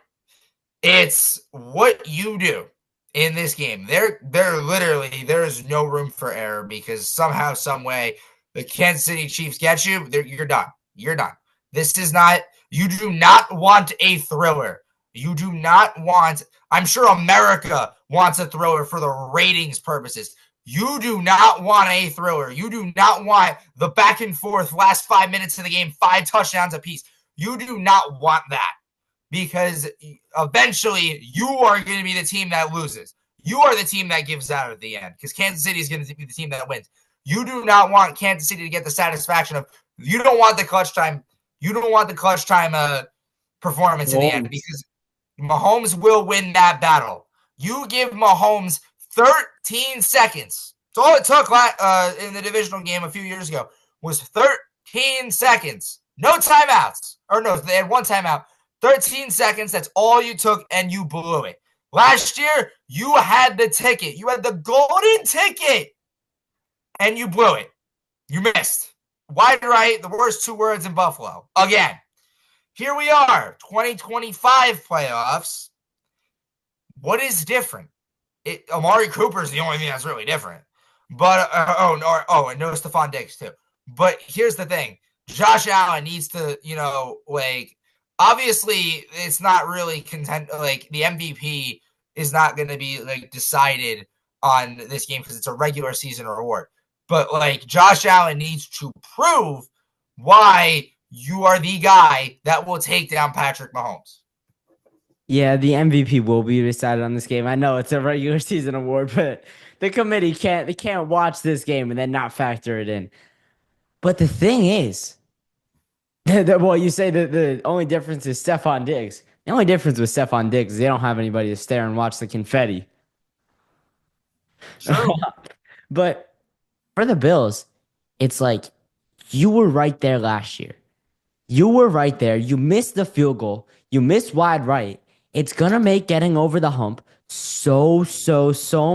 it's what you do in this game. They're literally, there is no room for error because somehow, some way, the Kansas City Chiefs get you, you're done. You're done. This is not, you do not want a thriller. You do not want, I'm sure America wants a thriller for the ratings purposes. You do not want a thriller. You do not want the back and forth last 5 minutes of the game, 5 touchdowns apiece. You do not want that because eventually you are going to be the team that loses. You are the team that gives out at the end because Kansas City is going to be the team that wins. You do not want Kansas City to get the satisfaction of, you don't want the clutch time. You don't want the clutch time performance in the end because Mahomes will win that battle. You give Mahomes 13 seconds. That's all it took in the divisional game a few years ago was 13 seconds. No timeouts. Or no, they had one timeout. 13 seconds. That's all you took, and you blew it. Last year, you had the ticket. You had the golden ticket, and you blew it. You missed. Wide right, the worst 2 words in Buffalo. Again, here we are, 2025 playoffs. What is different? Amari Cooper is the only thing that's really different. But, and no Stephon Diggs, too. But here's the thing. Josh Allen needs to, obviously it's not really the MVP is not going to be decided on this game because it's a regular season reward. But Josh Allen needs to prove why you are the guy that will take down Patrick Mahomes. Yeah, the MVP will be decided on this game. I know it's a regular season award, but the committee can't watch this game and then not factor it in. But the thing is, well, you say that the only difference is Stephon Diggs. The only difference with Stephon Diggs is they don't have anybody to stare and watch the confetti. True. But for the Bills, it's like you were right there last year. You were right there. You missed the field goal. You missed wide right. It's gonna make getting over the hump so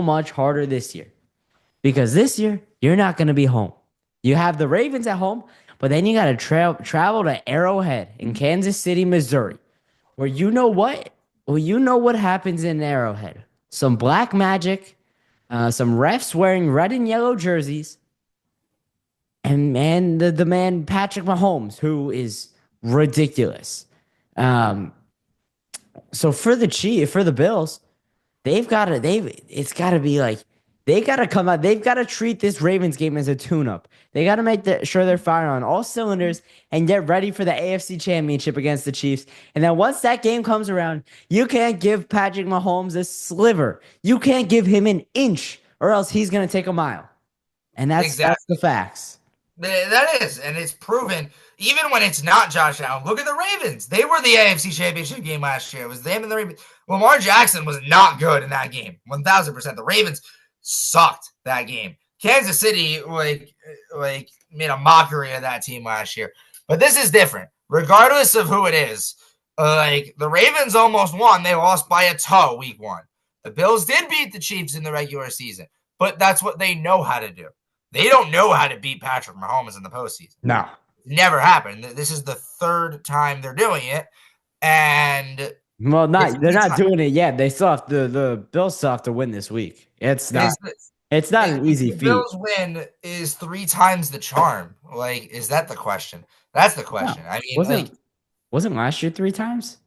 much harder this year. Because this year, you're not gonna be home. You have the Ravens at home, but then you gotta travel to Arrowhead in Kansas City, Missouri, where you know what? Well, you know what happens in Arrowhead. Some black magic, some refs wearing red and yellow jerseys, and the man Patrick Mahomes, who is ridiculous. Um, so for the Bills, it's gotta be like they gotta come out. They've got to treat this Ravens game as a tune-up. They got to make sure they're firing on all cylinders and get ready for the AFC Championship against the Chiefs. And then once that game comes around, you can't give Patrick Mahomes a sliver. You can't give him an inch, or else he's gonna take a mile. And that's the facts. That is, and it's proven. Even when it's not Josh Allen, look at the Ravens. They were the AFC Championship game last year. It was them and the Ravens. Lamar Jackson was not good in that game. 1,000%. The Ravens sucked that game. Kansas City like made a mockery of that team last year. But this is different. Regardless of who it is, like the Ravens almost won. They lost by a toe week 1. The Bills did beat the Chiefs in the regular season, but that's what they know how to do. They don't know how to beat Patrick Mahomes in the postseason. No. Never happened. This is the 3rd time they're doing it. And well, they're not doing it yet. They still have the Bills still have to win this week. It's not an easy feat. Bills win is 3 times the charm. Like, is that the question? That's the question. No. I mean, wasn't last year 3 times?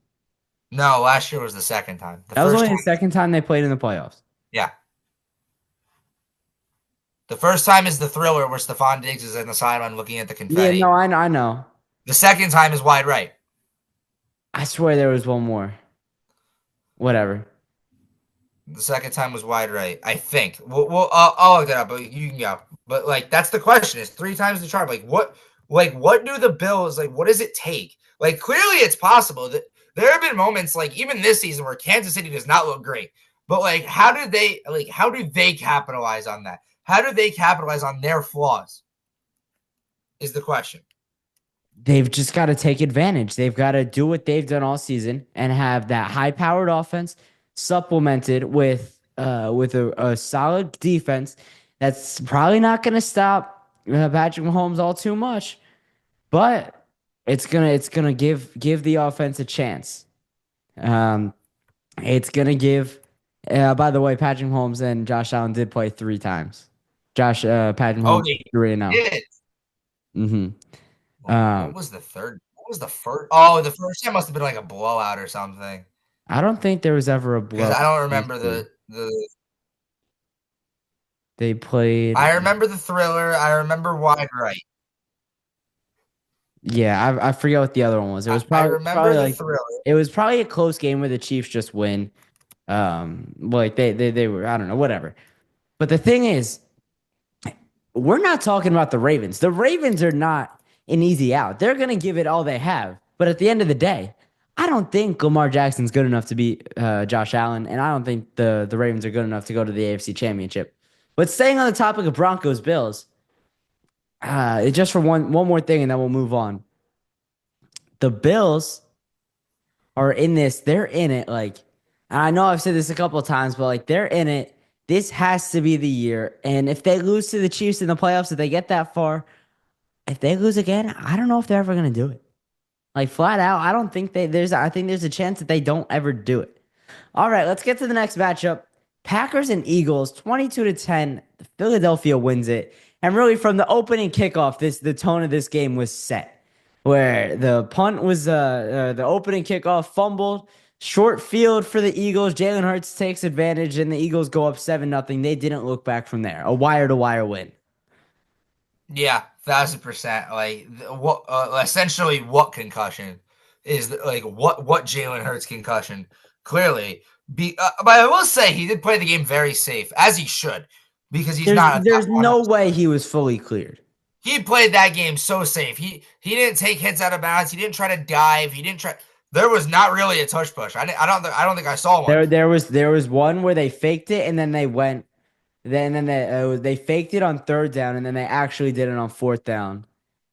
No, last year was the 2nd time. That was only the 2nd time they played in the playoffs. Yeah. The first time is the Thriller where Stephon Diggs is in the sideline looking at the confetti. Yeah, no, I know. The 2nd time is wide right. I swear there was one more. Whatever. The 2nd time was wide right, I think. I'll look that up, but you can go. But like, that's the question: is 3 times the charm? What do the Bills like? What does it take? Like, clearly, it's possible that there have been moments, like even this season, where Kansas City does not look great. But like, how do they capitalize on that? How do they capitalize on their flaws? Is the question. They've just got to take advantage. They've got to do what they've done all season and have that high-powered offense supplemented with a solid defense that's probably not going to stop Patrick Mahomes all too much, but it's gonna give the offense a chance. It's gonna give. By the way, Patrick Mahomes and Josh Allen did play 3 times. Patrick Mahomes 3-0. Mm-hmm. What was the third? What was the first? Oh, the first time must have been like a blowout or something. I don't think there was ever a blowout. I don't remember the. They played. I remember the Thriller. I remember wide right. Yeah, I forget what the other one was. It was probably Thriller. It was probably a close game where the Chiefs just win. Like they were, I don't know, whatever. But the thing is, we're not talking about the Ravens. The Ravens are not an easy out. They're going to give it all they have. But at the end of the day, I don't think Lamar Jackson's good enough to beat Josh Allen, and I don't think the Ravens are good enough to go to the AFC Championship. But staying on the topic of Broncos Bills, just for one more thing, and then we'll move on. The Bills are in this. They're in it. Like, I know I've said this a couple of times, but like they're in it. This has to be the year. And if they lose to the Chiefs in the playoffs, if they get that far, if they lose again, I don't know if they're ever going to do it. Like flat out, I don't think I think there's a chance that they don't ever do it. All right, let's get to the next matchup. Packers and Eagles, 22-10. Philadelphia wins it. And really from the opening kickoff, the tone of this game was set. Where the punt was the opening kickoff fumbled. Short field for the Eagles. Jalen Hurts takes advantage, and the Eagles go up 7-0. They didn't look back from there. A wire-to-wire win. Yeah, 1,000%. Like what? Essentially, what concussion is like what Jalen Hurts concussion? Clearly, but I will say he did play the game very safe, as he should, because There's no way he was fully cleared. He played that game so safe. He didn't take hits out of bounds. He didn't try to dive. He didn't try. There was not really a tush push. I don't think I saw one. There was one where they faked it and then they went. Then they faked it on 3rd down and then they actually did it on 4th down.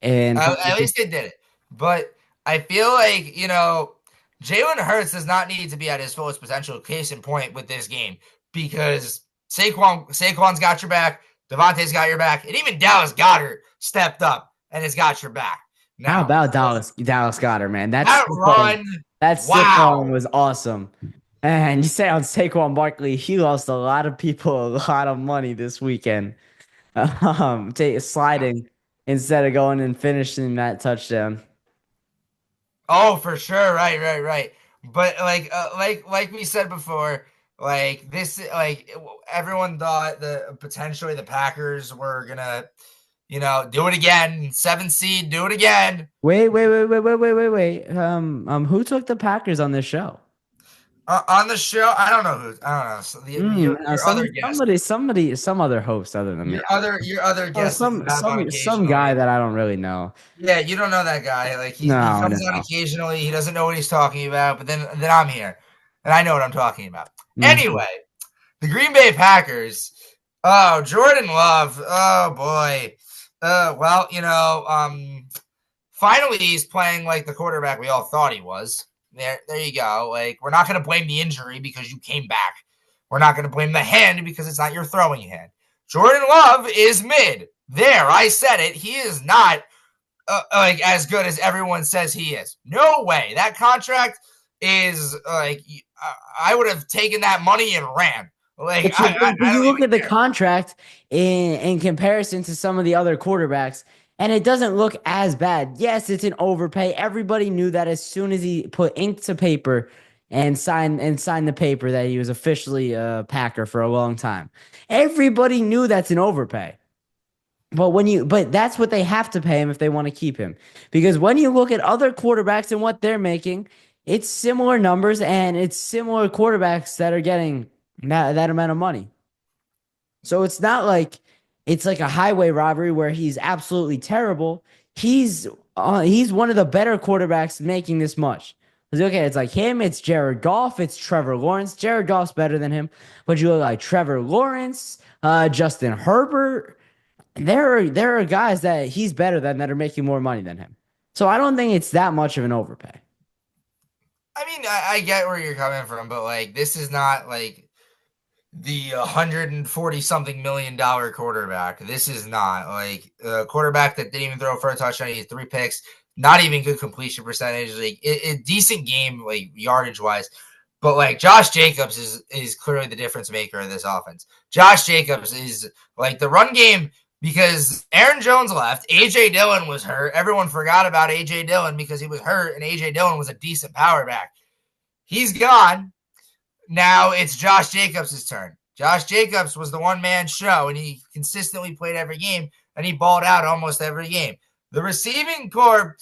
And at least they did it. But I feel like, Jalen Hurts does not need to be at his fullest potential. Case in point with this game, because Saquon's got your back, Devontae's got your back, and even Dallas Goedert stepped up and has got your back. How Now, about Dallas Goedert, man? that run, That wow. Saquon was awesome. And you say on Saquon Barkley, he lost a lot of people a lot of money this weekend. Sliding instead of going and finishing that touchdown. Oh, for sure. Right. But like we said before, like this, like everyone thought the potentially the Packers were gonna, do it again. 7th seed, do it again. Wait. Who took the Packers on this show? On the show, I don't know who. I don't know. So your other guest, some other host other than me. your other Oh, guest that you have on some guy that I don't really know. Yeah, you don't know that guy. Like he No, comes on occasionally. He doesn't know what he's talking about, but then I'm here, and I know what I'm talking about. Anyway, the Green Bay Packers. Oh, Jordan Love. Oh boy. Well, finally he's playing like the quarterback we all thought he was. There you go. Like, we're not going to blame the injury because you came back. We're not going to blame the hand because it's not your throwing hand. Jordan Love is mid. There, I said it. He is not like as good as everyone says he is. No way. That contract is like I would have taken that money and ran. Like, but you look at the contract in comparison to some of the other quarterbacks, and it doesn't look as bad. Yes, it's an overpay. Everybody knew that as soon as he put ink to paper and signed the paper that he was officially a Packer for a long time. Everybody knew that's an overpay. But that's what they have to pay him if they want to keep him. Because when you look at other quarterbacks and what they're making, it's similar numbers and it's similar quarterbacks that are getting that amount of money. So it's not like it's like a highway robbery where he's absolutely terrible. He's one of the better quarterbacks making this much. Okay, it's like him, it's Jared Goff, it's Trevor Lawrence. Jared Goff's better than him, but you look like Trevor Lawrence, Justin Herbert. There are guys that he's better than that are making more money than him. So I don't think it's that much of an overpay. I mean, I get where you're coming from, but like this is not like the 140 something $1 million quarterback. This is not like a quarterback that didn't even throw for a touchdown. He had 3 picks, not even good completion percentage. Like a decent game, like yardage wise. But like Josh Jacobs is clearly the difference maker of this offense. Josh Jacobs is like the run game because Aaron Jones left. AJ Dillon was hurt. Everyone forgot about AJ Dillon because he was hurt, and AJ Dillon was a decent power back. He's gone. Now it's Josh Jacobs' turn. Josh Jacobs was the one-man show, and he consistently played every game, and he balled out almost every game. The receiving corps,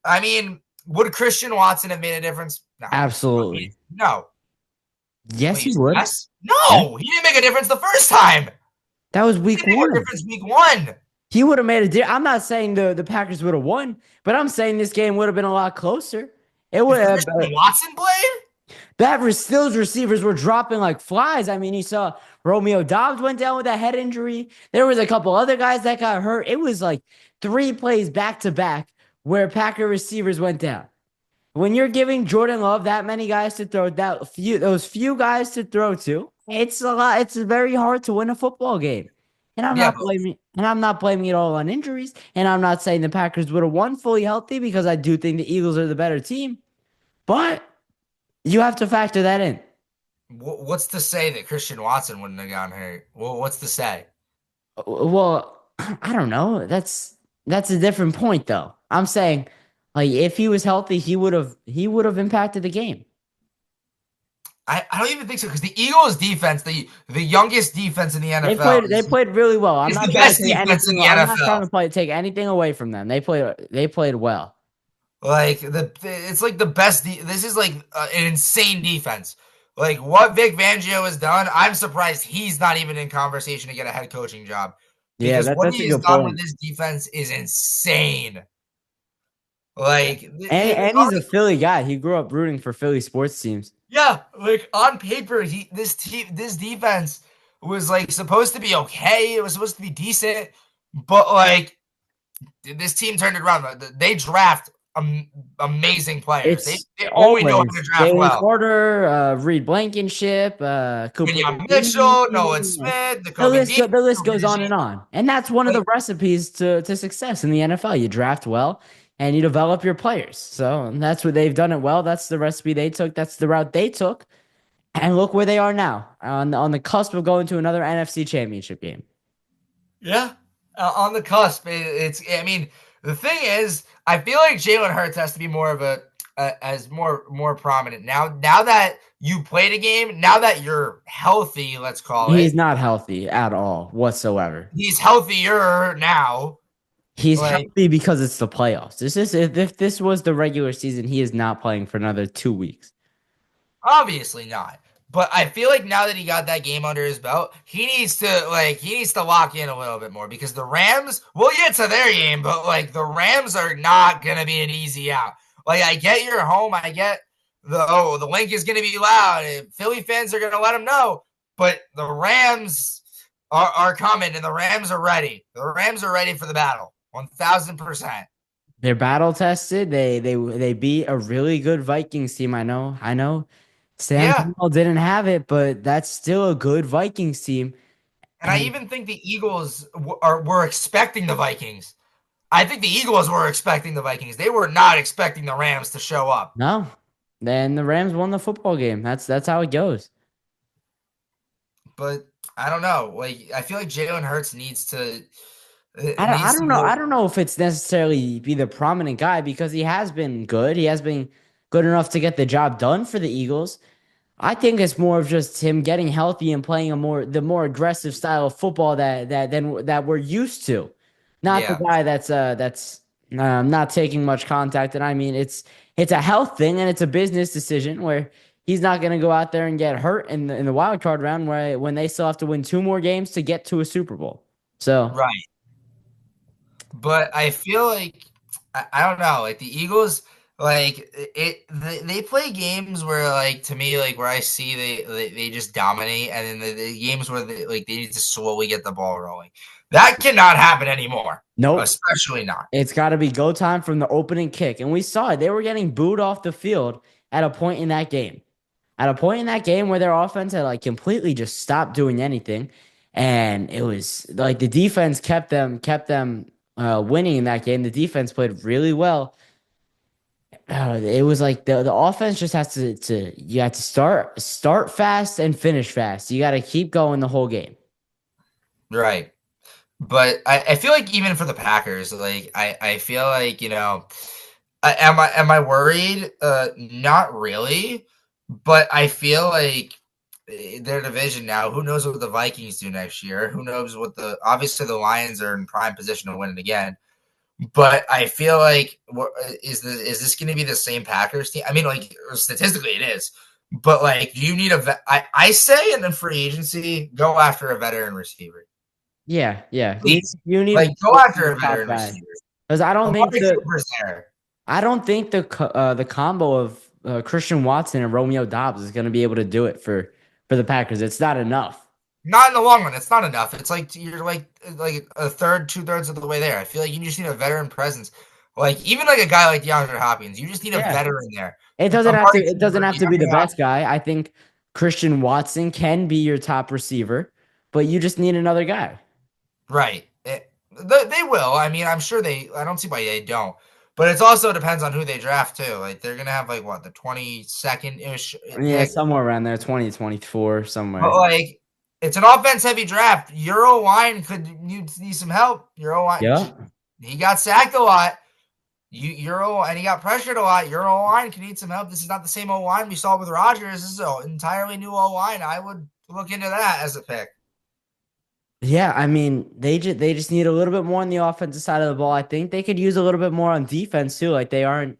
I mean, would Christian Watson have made a difference? No. Absolutely. No. Yes, he would. Yes? No, he didn't make a difference the first time. That was week 1. Difference week 1. He would have made a difference. I'm not saying the Packers would have won, but I'm saying this game would have been a lot closer. It would have. Watson played? Those receivers were dropping like flies. I mean, you saw Romeo Doubs went down with a head injury. There was a couple other guys that got hurt. It was like 3 plays back to back where Packer receivers went down. When you're giving Jordan Love that many guys to throw, those few guys to throw to, it's a lot. It's very hard to win a football game. And I'm not blaming it all on injuries. And I'm not saying the Packers would have won fully healthy because I do think the Eagles are the better team. But you have to factor that in. What's to say that Christian Watson wouldn't have gotten hurt? Well, what's to say? Well, I don't know. That's a different point, though. I'm saying, like, if he was healthy, he would have impacted the game. I don't even think so because the Eagles' defense, the youngest defense in the NFL, they played really well. I'm not the best defense in the NFL. I'm not trying to take anything away from them. They played well. Like it's like the best. This is like an insane defense. Like what Vic Fangio has done, I'm surprised he's not even in conversation to get a head coaching job. Because what he has done with this defense is insane. Like, and he's a Philly guy. He grew up rooting for Philly sports teams. Yeah, like on paper, this defense was like supposed to be okay. It was supposed to be decent, but like this team turned it around. They draft amazing players. They It's they only know how to always draft Jalen well. Carter, Reed Blankenship, Cooper Kenyon DeJean. Mitchell, Nolan Smith, Nakobe Dean, The list Cooper goes on DeJean. and on. And that's one of the Like, recipes to success in the NFL. You draft well and you develop your players. So that's what they've done it well. That's the recipe they took. That's the route they took. And look where they are now on the cusp of going to another NFC championship game. yeah, on the cusp. It's. I mean, the thing is, I feel like Jalen Hurts has to be more of as more prominent now. Now that you played a game, now that you're healthy, let's call He's it. not healthy at all whatsoever. He's healthier now. He's Like, healthy because it's the playoffs. This is if this was the regular season, he is not playing for another 2 weeks. obviously not. But I feel like now that he got that game under his belt, he needs to lock in a little bit more because the Rams, we'll get to their game, but like the Rams are not gonna be an easy out. Like I get you're home, I get the link is gonna be loud. Philly fans are gonna let them know, but the Rams are coming and the Rams are ready. The Rams are ready for the battle, 1,000%. They're battle tested. They beat a really good Vikings team. I know. Sam Yeah, Howell didn't have it, but that's still a good Vikings team. and I And even think the Eagles were expecting the Vikings. I think the Eagles were expecting the Vikings. They were not expecting the Rams to show up. no, then the Rams won the football game. That's how it goes. But I don't know. Like I feel like Jalen Hurts needs to I needs don't to know. go. I don't know if it's necessarily be the prominent guy because he has been good. He has been good enough to get the job done for the Eagles. I think it's more of just him getting healthy and playing the more aggressive style of football that we're used to. Not the Yeah, guy that's not taking much contact. And I mean it's a health thing and it's a business decision where he's not going to go out there and get hurt in the wild card round when they still have to win 2 more games to get to a Super Bowl. So right. But I feel like I don't know. Like the Eagles, like they play games where like to me like where I see they just dominate, and then the games where they need to slowly get the ball rolling. That cannot happen anymore, nope. especially not. It's got to be go time from the opening kick. And we saw it. They were getting booed off the field at a point in that game. At a point in that game where their offense had like completely just stopped doing anything. And it was like the defense kept them winning in that game. The defense played really well. It was like the offense just has to you have to start fast and finish fast. You got to keep going the whole game. Right. But I feel like even for the Packers, like I feel like, am I worried? Not really. But I feel like their division now, who knows what the Vikings do next year? Who knows what obviously the Lions are in prime position to win it again. But I feel like is this going to be the same Packers team? I mean, like statistically it is. But like you need I say in the free agency, go after a veteran receiver. Yeah, yeah. Please. You need Like go after a top veteran guy receiver. because Amari Cooper's there. I don't think the combo of Christian Watson and Romeo Dobbs is going to be able to do it for the Packers. It's not enough. Not in the long run. It's not enough. It's like you're like a third, 2/3 of the way there. I feel like you just need a veteran presence. Like even like a guy like DeAndre Hopkins, you just need a Yeah. veteran there. It doesn't have to be the best guy. I think Christian Watson can be your top receiver, but you just need another guy. Right. They will. I mean, I'm sure I don't see why they don't. But it also depends on who they draft too. Like they're gonna have like what the 22nd ish. Yeah, somewhere around there, 2024, somewhere. But like it's an offense heavy draft. Your O line could need some help. Your O line, Yeah. he got sacked a lot. And he got pressured a lot. Your O line can need some help. This is not the same O line we saw with Rodgers. This is an entirely new O line. I would look into that as a pick. Yeah, I mean, they just need a little bit more on the offensive side of the ball. I think they could use a little bit more on defense too. Like they aren't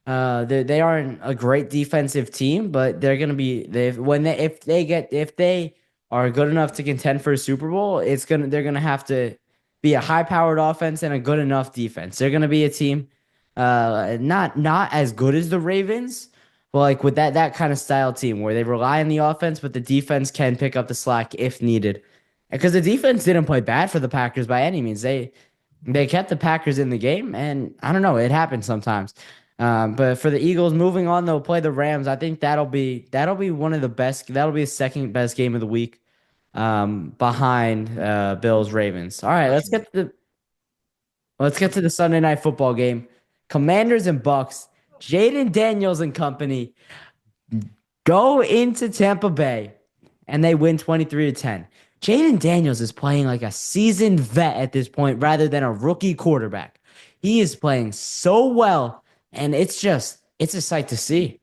a great defensive team, but they're gonna be if they are good enough to contend for a Super Bowl, they're gonna have to be a high powered offense and a good enough defense. They're gonna be a team, not as good as the Ravens, but like with that kind of style team where they rely on the offense, but the defense can pick up the slack if needed. Because the defense didn't play bad for the Packers by any means. They kept the Packers in the game, and I don't know, it happens sometimes. But for the Eagles, moving on, they'll play the Rams. I think that'll be one of the best. That'll be the second best game of the week, behind Bills Ravens. All right, Right. let's get to the Sunday night football game. Commanders and Bucks. Jaden Daniels and company go into Tampa Bay and they win 23-10. Jaden Daniels is playing like a seasoned vet at this point rather than a rookie quarterback. He is playing so well, and it's a sight to see.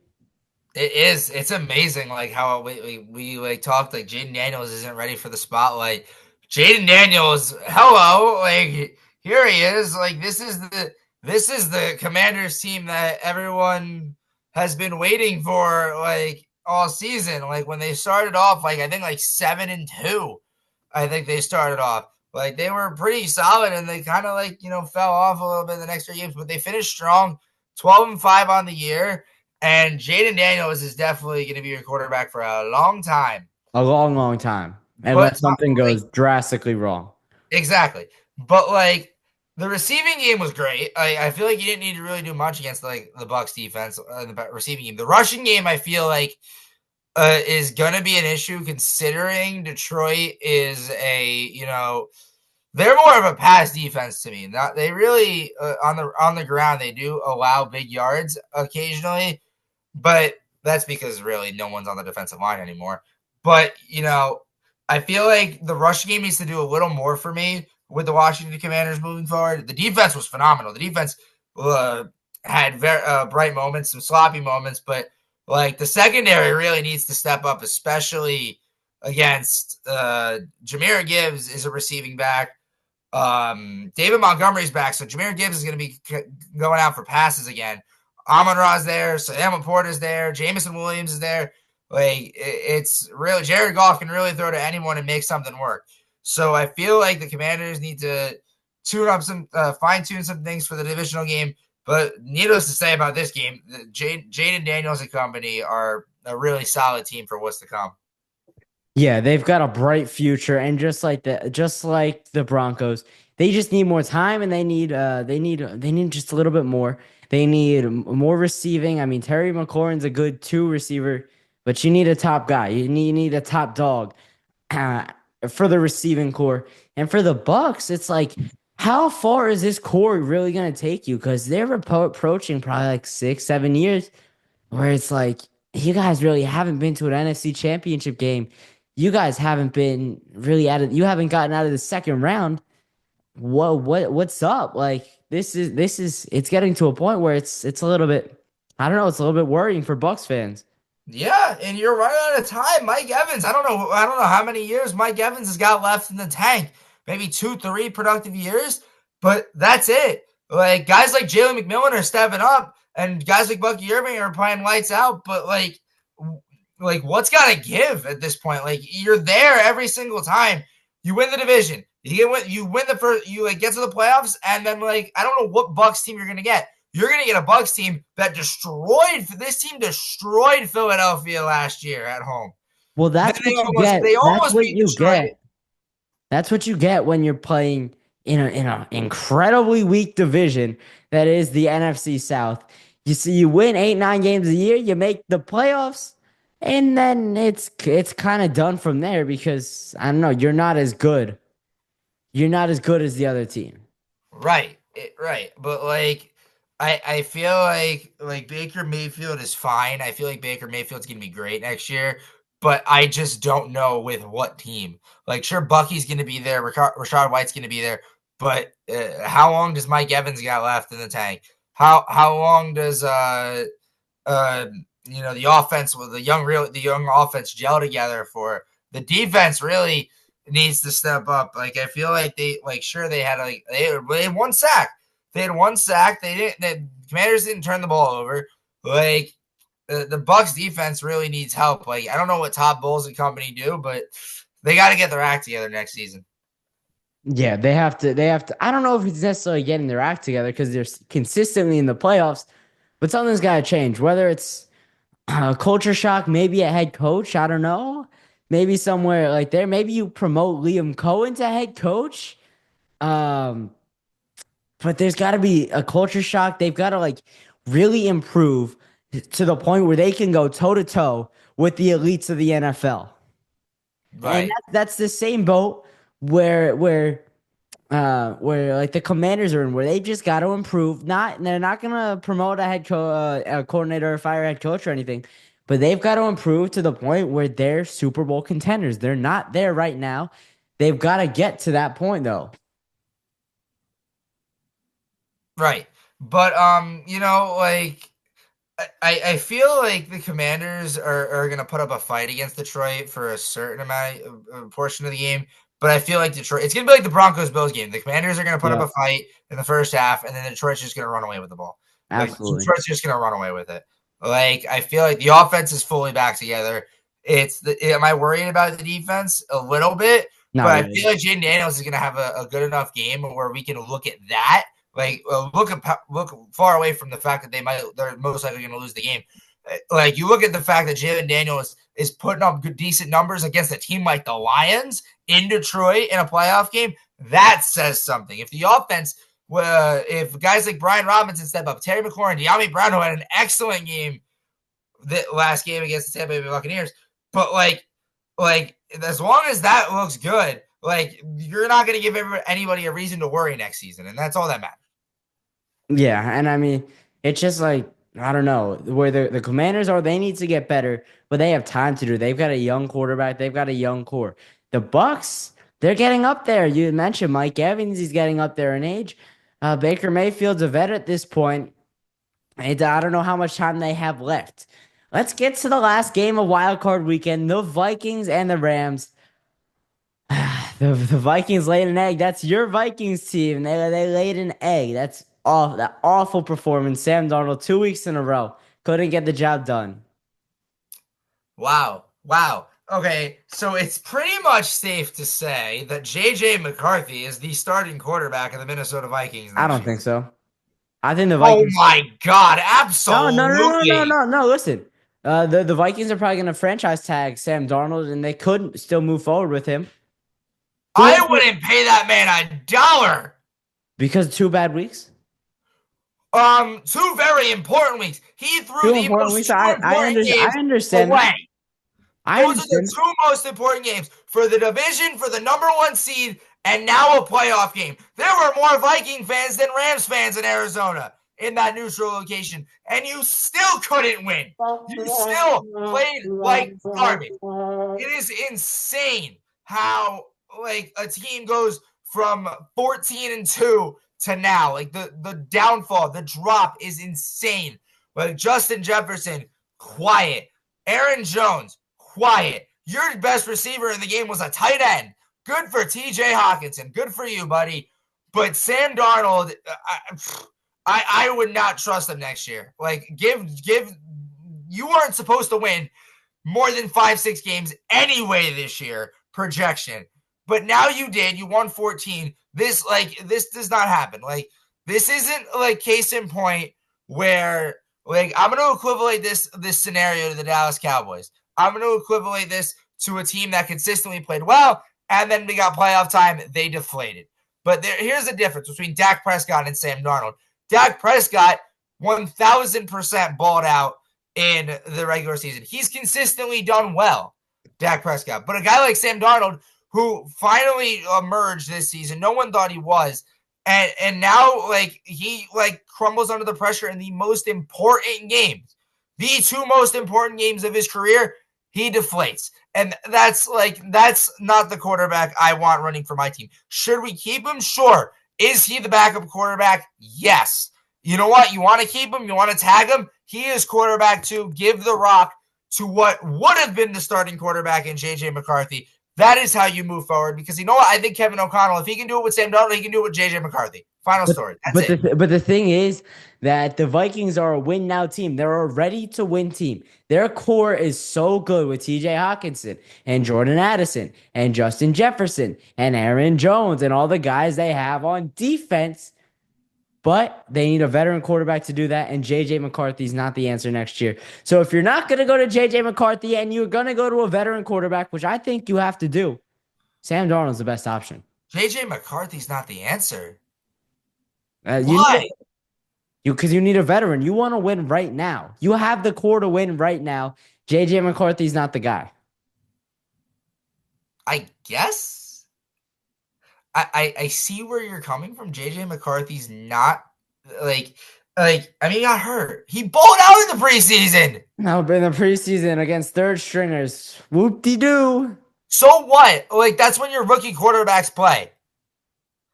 It is. It's amazing, like how we like talked like Jaden Daniels isn't ready for the spotlight. Jaden Daniels, hello, like here he is. Like this is the Commanders team that everyone has been waiting for like all season. Like when they started off, like I think like 7-2. I think they started off. Like they were pretty solid and they kind of like, fell off a little bit in the next 3 games, but they finished strong, 12-5 on the year. And Jaden Daniels is definitely going to be your quarterback for a long time. A long, long time, But unless something like goes drastically wrong. exactly. But like the receiving game was great. I feel like you didn't need to really do much against like the Bucks defense, the receiving game. The rushing game, I feel like is going to be an issue considering Detroit is they're more of a pass defense to me. Not they really on the ground they do allow big yards occasionally, but that's because really no one's on the defensive line anymore. But I feel like the rush game needs to do a little more for me with the Washington Commanders moving forward. The defense was phenomenal. The defense had very bright moments, some sloppy moments, but like the secondary really needs to step up, especially against Jahmyr Gibbs is a receiving back. David Montgomery's back, so Jahmyr Gibbs is going to be going out for passes again. Amon-Ra's there, Sam Laporta's there, Jameson Williams is there. Like it's really Jared Goff can really throw to anyone and make something work. So I feel like the Commanders need to fine tune some things for the divisional game. But needless to say about this game, Jaden Daniels and company are a really solid team for what's to come. Yeah, they've got a bright future, and just like the Broncos, they just need more time, and they need just a little bit more. They need more receiving. I mean, Terry McLaurin's a good two receiver, but you need a top guy. You need a top dog uh, for the receiving core, and for the Bucks, it's like, how far is this core really gonna take you? Because they're approaching probably like 6, 7 years where it's like you guys really haven't been to an NFC championship game. You guys haven't been really you haven't gotten out of the second round. What's up? Like this is it's getting to a point where it's a little bit, I don't know, it's a little bit worrying for Bucks fans. Yeah, and you're running out of time. Mike Evans, I don't know how many years Mike Evans has got left in the tank. Maybe 2, 3 productive years, but that's it. Like guys like Jalen McMillan are stepping up, and guys like Bucky Irving are playing lights out. But like what's got to give at this point? Like you're there every single time. You win the division. You win the first. You like get to the playoffs, and then like I don't know what Bucks team you're gonna get. You're gonna get a Bucks team that destroyed Philadelphia last year at home. Well, Then that's they what you almost get. they That's almost what beat you Detroit. get. That's what you get when you're playing in a incredibly weak division that is the NFC South. You see, you win 8, 9 games a year, you make the playoffs, and then it's kind of done from there because I don't know, you're not as good. You're not as good as the other team. Right. But like I feel like Baker Mayfield is fine. I feel like Baker Mayfield's gonna be great next year, but I just don't know with what team. Like sure, Bucky's gonna be there, Rashad White's gonna be there, but how long does Mike Evans got left in the tank? How long does uh the offense with the young offense gel together for the defense really needs to step up. Like I feel like they had they had one sack. They had one sack. The Commanders didn't turn the ball over. Like the Bucks defense really needs help. Like I don't know what Todd Bowles and company do, but they got to get their act together next season. Yeah, they have to. They have to. I don't know if it's necessarily getting their act together because they're consistently in the playoffs, but something's got to change. Whether it's a culture shock, maybe a head coach, I don't know. Maybe somewhere like there. Maybe you promote Liam Cohen to head coach. Um, but there's got to be a culture shock. They've got to like really improve to the point where they can go toe to toe with the elites of the NFL. And Right. that's the same boat where like the Commanders are in, where they've just got to improve. Not they're not gonna promote a coordinator or fire a head coach or anything, but they've got to improve to the point where they're Super Bowl contenders. They're not there right now. They've got to get to that point though. Right. But like I feel like the Commanders are going to put up a fight against Detroit for a certain amount portion of the game. But I feel like Detroit, it's going to be like the Broncos Bills game. The Commanders are going to put up Yeah, a fight in the first half, and then Detroit's just going to run away with the ball. Like absolutely. Detroit's just going to run away with it. Like I feel like the offense is fully back together. Am I worried about the defense a little bit? Not But I really. feel like Jaden Daniels is going to have a good enough game where we can look at that like look far away from the fact that they're most likely going to lose the game. Like you look at the fact that Jalen Daniels is putting up good, decent numbers against a team like the Lions in Detroit in a playoff game. That says something. If the offense, if guys like Brian Robinson step up, Terry McLaurin, De'Ami Brown, who had an excellent game the last game against the Tampa Bay Buccaneers, but like as long as that looks good, like you're not going to give anybody a reason to worry next season, and that's all that matters. Yeah, and I mean, it's just like I don't know where the Commanders are. They need to get better, but they have time to do. They've got a young quarterback. They've got a young core. The Bucks, they're getting up there. You mentioned Mike Evans. He's getting up there in age. Baker Mayfield's a vet at this point. And I don't know how much time they have left. Let's get to the last game of Wild Card Weekend: the Vikings and the Rams. The Vikings laid an egg. That's your Vikings team. They laid an egg. That's all that awful performance. Sam Darnold 2 weeks in a row couldn't get the job done. Wow. Wow. Okay, so it's pretty much safe to say that JJ McCarthy is the starting quarterback of the Minnesota Vikings I next don't year. think so. I think the Oh Vikings. my God, No, no, no, no, no, absolutely. no, no. Listen, the Vikings are probably gonna franchise tag Sam Darnold, and they could still move forward with him. Who has I wouldn't pay that man $1. because 2 bad weeks. Two very important weeks. He threw Two the important most weeks. two important I games understand that. away. I Those are the understand. two most important games for the division, for the #1 seed, and now a playoff game. There were more Viking fans than Rams fans in Arizona in that neutral location, and you still couldn't win. You still played like garbage. It is insane how like a team goes from 14-2 to now. Like the downfall, the drop is insane. Like Justin Jefferson, quiet. Aaron Jones, quiet. Your best receiver in the game was a tight end. Good for TJ Hawkinson. Good for you, buddy. But Sam Darnold, I would not trust him next year. Like, you weren't supposed to win more than 5-6 games anyway this year, projection. But now you did. You won 14. This does not happen. Like, this isn't like case in point where like I'm going to equivalent this scenario to the Dallas Cowboys. I'm going to equivalent this to a team that consistently played well, and then we got playoff time, they deflated. But here's the difference between Dak Prescott and Sam Darnold. Dak Prescott 1,000% balled out in the regular season. He's consistently done well, Dak Prescott. But a guy like Sam Darnold, who finally emerged this season, no one thought he was, and now like he like crumbles under the pressure in the most important games, the two most important games of his career, he deflates. And that's not the quarterback I want running for my team. Should we keep him? Sure. Is he the backup quarterback? Yes. You know what? You want to keep him? You want to tag him? He is quarterback 2. Give the rock to what would have been the starting quarterback in JJ McCarthy. That is how you move forward, because you know what? I think Kevin O'Connell, if he can do it with Sam Darnold, he can do it with JJ McCarthy. Final But story. That's it. but the thing is that the Vikings are a win now team. They're a ready to win team. Their core is so good with TJ Hawkinson and Jordan Addison and Justin Jefferson and Aaron Jones and all the guys they have on defense. But they need a veteran quarterback to do that, and JJ McCarthy's not the answer next year. So if you're not going to go to JJ McCarthy and you're going to go to a veteran quarterback, which I think you have to do, Sam Darnold's the best option. JJ McCarthy's not the answer. You need Why? because you need a veteran. You want to win right now. You have the core to win right now. JJ McCarthy's not the guy. I guess I see where you're coming from. JJ McCarthy's not like I mean, he got hurt. He balled out in the preseason. No, but in the preseason against third stringers, whoop de doo. So what? Like, that's when your rookie quarterbacks play.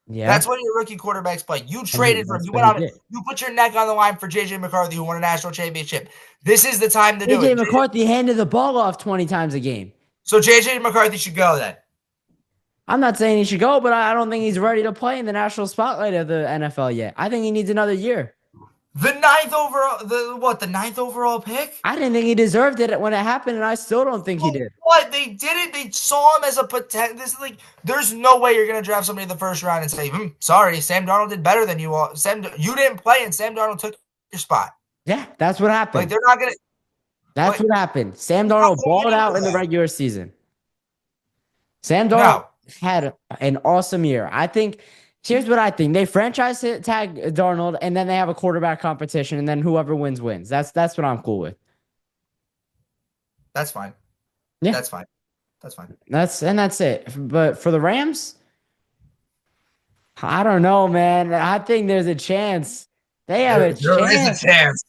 Yeah, That's when your rookie quarterbacks play. You and traded for him. that's You what went he out. did. You put your neck on the line for JJ McCarthy, who won a national championship. This is the time to do JJ it. McCarthy handed the ball off 20 times a game. So JJ McCarthy should go then. I'm not saying he should go, but I don't think he's ready to play in the national spotlight of the NFL yet. I think he needs another year. The ninth overall pick? I didn't think he deserved it when it happened, and I still don't think he did. What? They did it. They saw him as a potential. This is like, there's no way you're gonna draft somebody in the first round and say, sorry, Sam Darnold did better than you all. You didn't play, and Sam Darnold took your spot. Yeah, that's what happened. Like, they're not gonna. That's what happened. Sam Darnold balled out in the regular season. Sam Darnold had an awesome year. I think. Here's what I think: they franchise tag Darnold, and then they have a quarterback competition, and then whoever wins wins. That's what I'm cool with. That's fine. Yeah, that's fine. That's fine. That's it. But for the Rams, I don't know, man. I think there's a chance. They have a chance. There is a chance.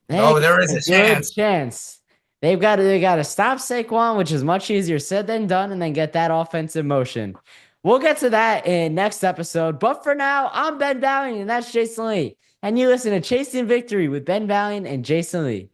There is a chance. They got to stop Saquon, which is much easier said than done, and then get that offense in motion. We'll get to that in next episode. But for now, I'm Ben Valiant, and that's Jason Lee. And you listen to Chasing Victory with Ben Valiant and Jason Lee.